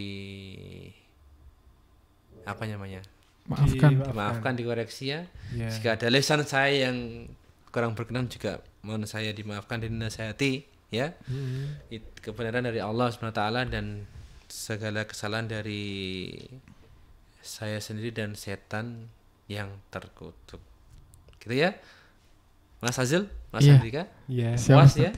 dimaafkan, dikoreksi ya. Yeah. Jika ada lisan saya yang kurang berkenan juga mohon saya dimaafkan dan dinasihati ya. Kebenaran dari Allah SWT dan segala kesalahan dari saya sendiri dan setan yang terkutuk. Gitu ya. Mas Azil, Mas Iya. Andika, Iya. Siap, puas Ustaz. ya?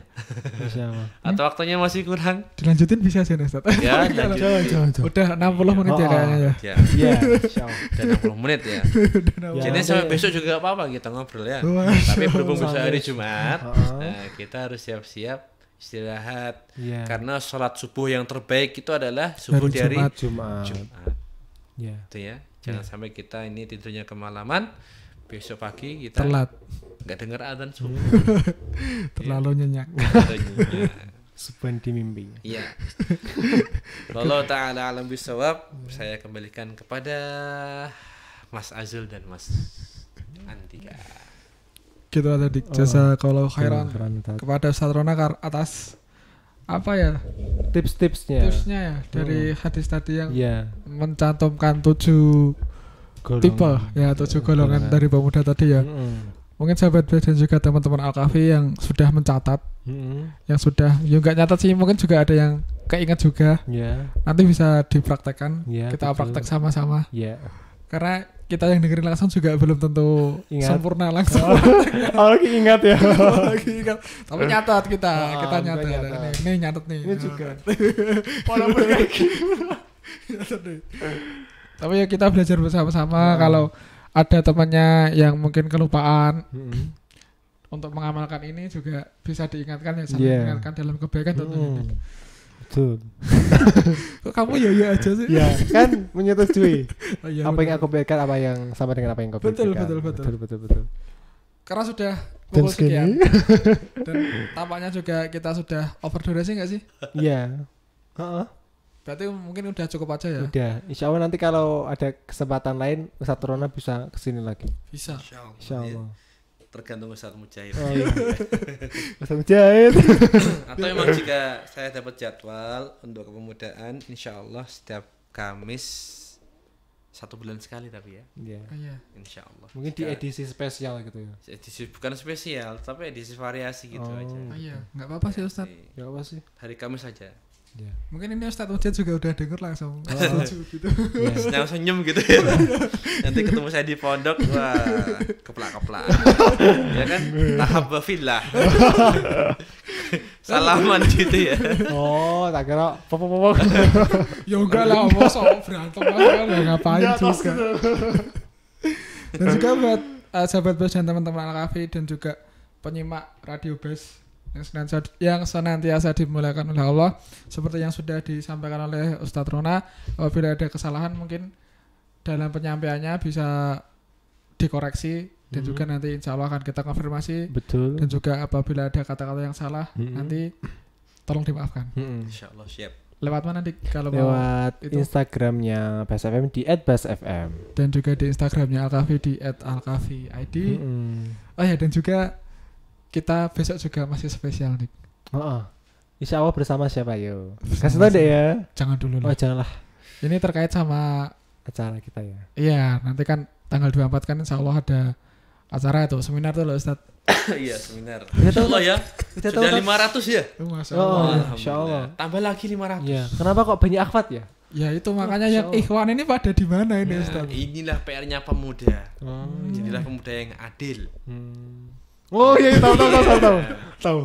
Insyaallah. Atau waktunya masih kurang? Dilanjutin bisa sih Ustaz. Ya, lanjut. Udah 60 menit ya kayaknya ya. Ya, Iya, insyaallah. udah 60 menit ya. Ya, Jadi nanti- sampai besok juga apa-apa kita ngobrol ya. Wah. Tapi berhubung besok hari Sampai- Jumat, Heeh. nah, kita harus siap-siap istirahat. Iya. Karena sholat subuh yang terbaik itu adalah subuh Hari dari Jumat. Jumat. Iya. Itu ya. Jangan sampai kita ini tidurnya kemalaman. Besok pagi kita Telat. nggak dengar adzan subuh. Terlalu nyenyak. Suban di mimpi. Iya. Wallahu ta'ala alam bisawab. Saya kembalikan kepada Mas Azul dan Mas Andika. Gitu tadi jasa kalau khairan Ustaz. kepada Ustaz Rona atas apa ya Tips-tipsnya. tipsnya ya dari hadis tadi yang Iya. mencantumkan 7 tipe ya 7 golongan dari pemuda tadi ya. Mungkin sahabat dan juga teman-teman Al-Kahfi yang sudah mencatat, yang sudah ya nggak nyatat sih, mungkin juga ada yang keinget juga. Iya. Nanti bisa dipraktekkan, Iya, kita betul. praktek sama-sama. Iya. Karena kita yang dengerin langsung juga belum tentu Ingat. sempurna langsung. Oh, lagi ingat ya. Lagi ingat. Tapi nyatat kita Ah, nyatat. kita nyatat. Ini nyatet nih. Ini juga. Walaupun kayak Nyatet nih. Tapi ya kita belajar bersama-sama. Kalau ada temannya yang mungkin kelupaan untuk mengamalkan ini juga bisa diingatkan ya, saling Iya. mengingatkan dalam kebaikan tentunya. Betul. Kok kamu ya aja sih? Ya, kan menyetujui. Oh, iya, Apa betul. yang aku berikan, apa yang sama dengan apa yang kau Betul, berikan. betul. Karena sudah Dan pukul sekian segini. dan tampaknya juga kita sudah overdurasi nggak sih? Iya. Heeh. Berarti mungkin udah cukup aja ya. Udah. Insya Allah nanti kalau ada kesempatan lain Ustaz Rona bisa kesini lagi. Bisa. Insya Allah. Tergantung Ustaz Mujahid. Oh, iya. Ustaz Mujahid. Atau memang jika saya dapat jadwal untuk kepemudaan, insya Allah setiap Kamis 1 bulan sekali tapi ya, Iya. Iya. insya Allah. Mungkin di edisi spesial gitu ya. Edisi bukan spesial, tapi edisi variasi gitu Oh. aja. Oh, iya, nggak apa-apa sih Ustaz. Ya apa sih? Hari Kamis saja. Ya. Mungkin ini Ustaz Mujid juga udah denger langsung. Oh. Setuju gitu. Ya. Senyum gitu ya. Nanti ketemu saya di pondok, wah keplak-keplak. Ya kan? Tahabba fillah. Salaman gitu ya. Oh, tak kira pop. Ya enggak lah, masa berantem kan ya ngapain juga. Dan juga buat sahabat Bas dan teman-teman Al-Kahfi dan juga penyimak Radio Bas yang senantiasa dimuliakan oleh Allah, seperti yang sudah disampaikan oleh Ustadz Rona, apabila ada kesalahan mungkin dalam penyampaiannya bisa dikoreksi dan juga nanti insya Allah akan kita konfirmasi. Betul. Dan juga apabila ada kata-kata yang salah nanti tolong dimaafkan. Insya Allah siap. Lewat mana Dik kalau mau? Lewat itu. Instagramnya BasFM di @basfm. Dan juga di Instagramnya Al-Kahfi di @alkahfiid. Oh ya, dan juga kita besok juga masih spesial Dik. Insya Allah bersama siapa yo? Kasih tau deh ya. Jangan dulu Oh lah. janganlah, Ini terkait sama acara kita ya. iya, nanti kan tanggal 24 kan insya Allah ada acara itu seminar tuh loh Ustaz. Iya, seminar. Udah tahu, Insya Allah ya. Udah tahu, Sudah tak? 500 ya? Masya Oh, Allah. iya. Insya Allah. Tambah lagi 500. Iya. Kenapa kok banyak akhwat ya? Ya itu makanya Masya yang Allah. ikhwan ini pada di mana ini Nah, Ustaz? inilah PR-nya pemuda. Oh, Jadilah pemuda yang adil. Oh iya, tahu.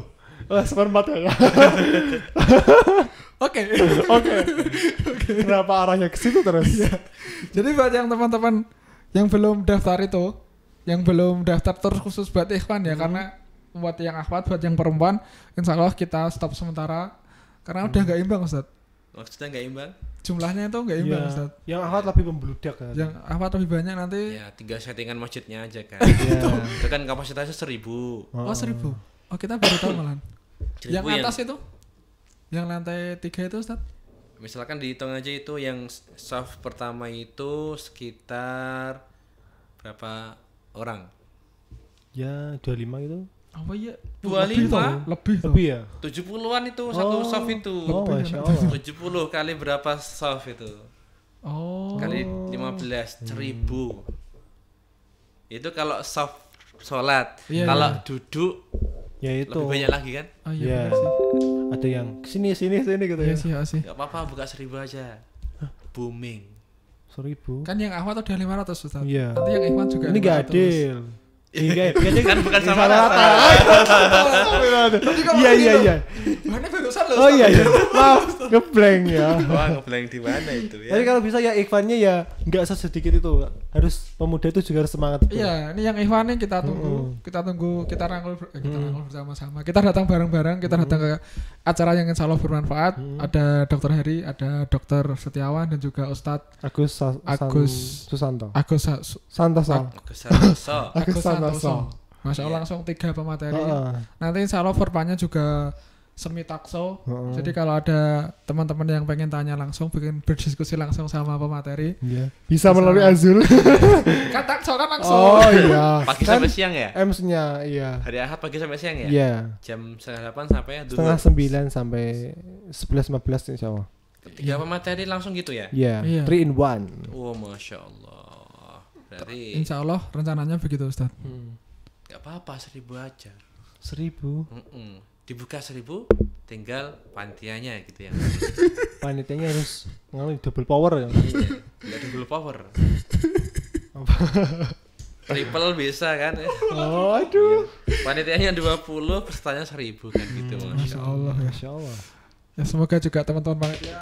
Wah, seperempat ya. Oke. Oke. Kenapa arahnya ke situ terus? Jadi buat yang teman-teman yang belum daftar itu, yang belum daftar terus khusus buat ikhwan ya, karena buat yang akhwat, buat yang perempuan, insya Allah kita stop sementara karena udah nggak imbang Ustaz. Maksudnya nggak imbang? Jumlahnya itu nggak imbang Iya. Ustaz. Yang akhwat lebih membludak kan. Yang akhwat lebih banyak nanti. Ya 3 settingan masjidnya aja kan. Iya. Itu kan kapasitasnya 1000. Oh 1000. Oh kita baru tahu malahan. 1000 Yang atas itu? Yang lantai 3 itu Ustaz? Misalkan dihitung aja itu yang soft pertama itu sekitar berapa orang? Ya 25 itu. Apa iya? 25? Lebih tuh. Lebih ya? 70-an itu satu soft itu. Oh, Masya Allah. 70 kali berapa soft itu? Oh. Kali 15 1000. Itu kalau soft sholat. Iya, Kalau iya. duduk Ya itu. lebih banyak lagi kan? Oh iya Iya. benar sih. Ada yang sini gitu Iya ya. sih, iya sih. Gak apa-apa buka 1000 aja. Booming. 1000. Kan yang akhwat udah 500 Ustaz. Iya. Nanti yang ikhwan juga Ini gak 500. adil. Iya, Kan bukan sama rata. Iya. Mana barusan loh. Oh iya. Maaf, ngeblank ya. Wah, ngeblank di mana itu ya? Tapi kalau bisa ya ikhwannya ya nggak sesedikit itu. Harus pemuda itu juga harus semangat. Betul. Iya, ini yang ikhwan nih kita tunggu, kita rangkul bersama-sama. Kita datang bareng-bareng, kita datang ke acara yang insya Allah bermanfaat. Ada Dr. Heri, ada Dr. Setiawan dan juga Ustadz Agus Susanto. Agus Santoso. Santoso. Masya Allah langsung 3 pemateri. Nanti insya Allah formatnya juga semi takso. Jadi kalau ada teman-teman yang pengen tanya langsung, pengen berdiskusi langsung sama pemateri, Iya. Bisa melalui Azul. kan takso kan langsung. Oh iya. Pagi Kan sampai siang ya? MC-nya iya. Hari Ahad pagi sampai siang ya? Iya. Jam 8:30 sampai duhur. 8:30 sampai 11:15 insyaallah. 3 pemateri langsung gitu ya? Iya. Iya. 3 in 1. Oh, Masya Allah. Berarti Insya Allah rencananya begitu Ustaz. gak apa-apa 1000 aja. 1000. Dibuka 1000, tinggal pantianya gitu ya. Panitianya harus ngalamin double power ya. Gak double power. Triple bisa kan? Oh, aduh. Panitianya 20, pesertanya 1000 kan gitu. Masya Allah ya. Masya Allah. Ya semoga juga teman-teman panitia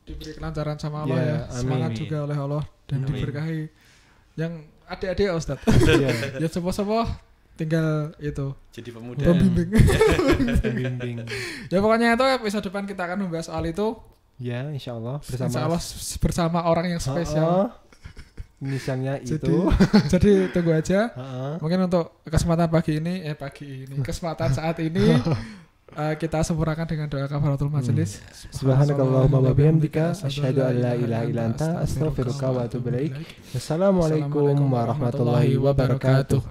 diberi kelancaran sama Allah Ya, ya. amin. Semangat juga oleh Allah dan diberkahi. Yang adik-adik ya Ustaz. Iya. Ya sepuh-sepuh tinggal itu Jadi pemuda. pembimbing. Pembimbing. Ya pokoknya itu episode depan kita akan membahas soal itu. Ya, insyaallah bersama. Insyaallah bersama orang yang spesial. Misalnya Jadi itu. jadi tunggu aja. Heeh. Mungkin untuk kesempatan kesempatan saat ini kita sempurnakan dengan doa kafaratul majelis. Subhanakallahumma wa bihamdika asyhadu an la ilaha illa anta astaghfiruka wa atubu ilaik. Wassalamualaikum warahmatullahi wabarakatuh.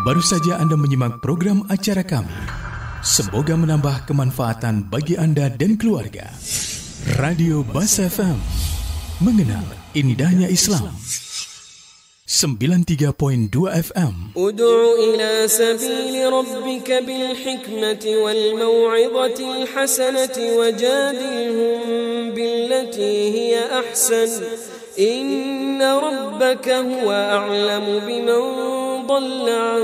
Baru saja Anda menyimak program acara kami. Semoga menambah kemanfaatan bagi Anda dan keluarga. Radio Bas FM, mengenal indahnya Islam. 93.2 FM. ادع إلى سبيل ربك بالحكمة والموعظة الحسنة وجادلهم بالتي هي أحسن إن ربك هو أعلم بمن ضل عن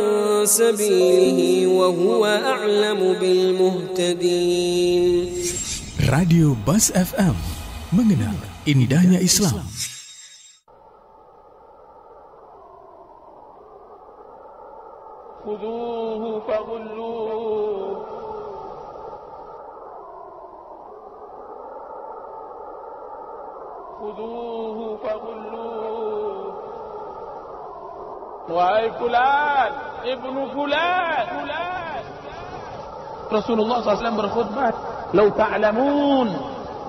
سبيله وهو أعلم بالمهتدين. Radio Bas FM, mengenal indahnya Islam. خذوه فغلوه خذوه فغلوه وهي فلان ابن فلان Rasulullah SAW berkhutbah لو تعلمون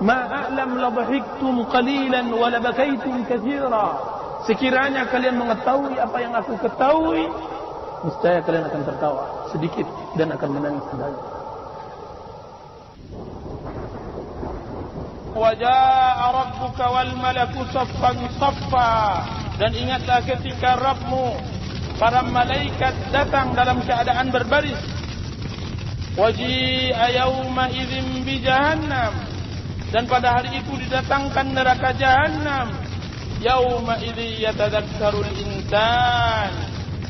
ما أعلم لضحكتم قليلا ولبكيتم كثيرا. Sekiranya kalian mengetahui apa yang aku ketahui, niscaya kalian akan tertawa sedikit dan akan menangis banyak. Waja'a rabbuka wal malaku saffan saffa. Dan ingatlah ketika Rabbmu, para malaikat datang dalam keadaan berbaris. Waji'a yawma idzin bi jahannam. Dan pada hari itu didatangkan neraka jahannam. Yawma idzi yatadzakkarul insan.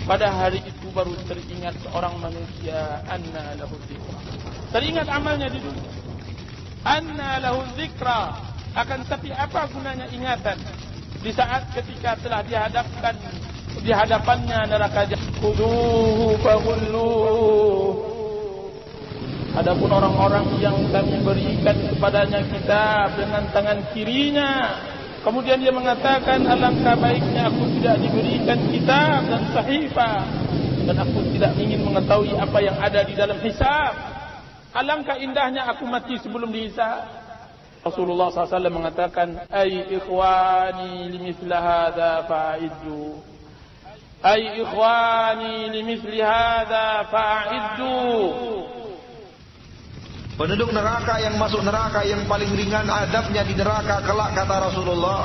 Pada hari itu baru teringat seorang manusia anna lahu dzikra. Teringat amalnya di dunia. Anna lahu dzikra. Akan tapi apa gunanya ingatan di saat ketika telah di hadapannya neraka jahanam. Khuduhu faghulluh. Adapun orang-orang yang kami berikan kepadanya kitab dengan tangan kirinya, kemudian dia mengatakan, alangkah baiknya aku tidak diberikan kitab dan sahifah, dan aku tidak ingin mengetahui apa yang ada di dalam hisab. Alangkah indahnya aku mati sebelum dihisab. Rasulullah SAW mengatakan, ay ikhwani limithla hadha fa'iddu. Ay ikhwani limithli hadha fa'iddu. Penduduk neraka yang masuk neraka yang paling ringan adabnya di neraka kelak, kata Rasulullah.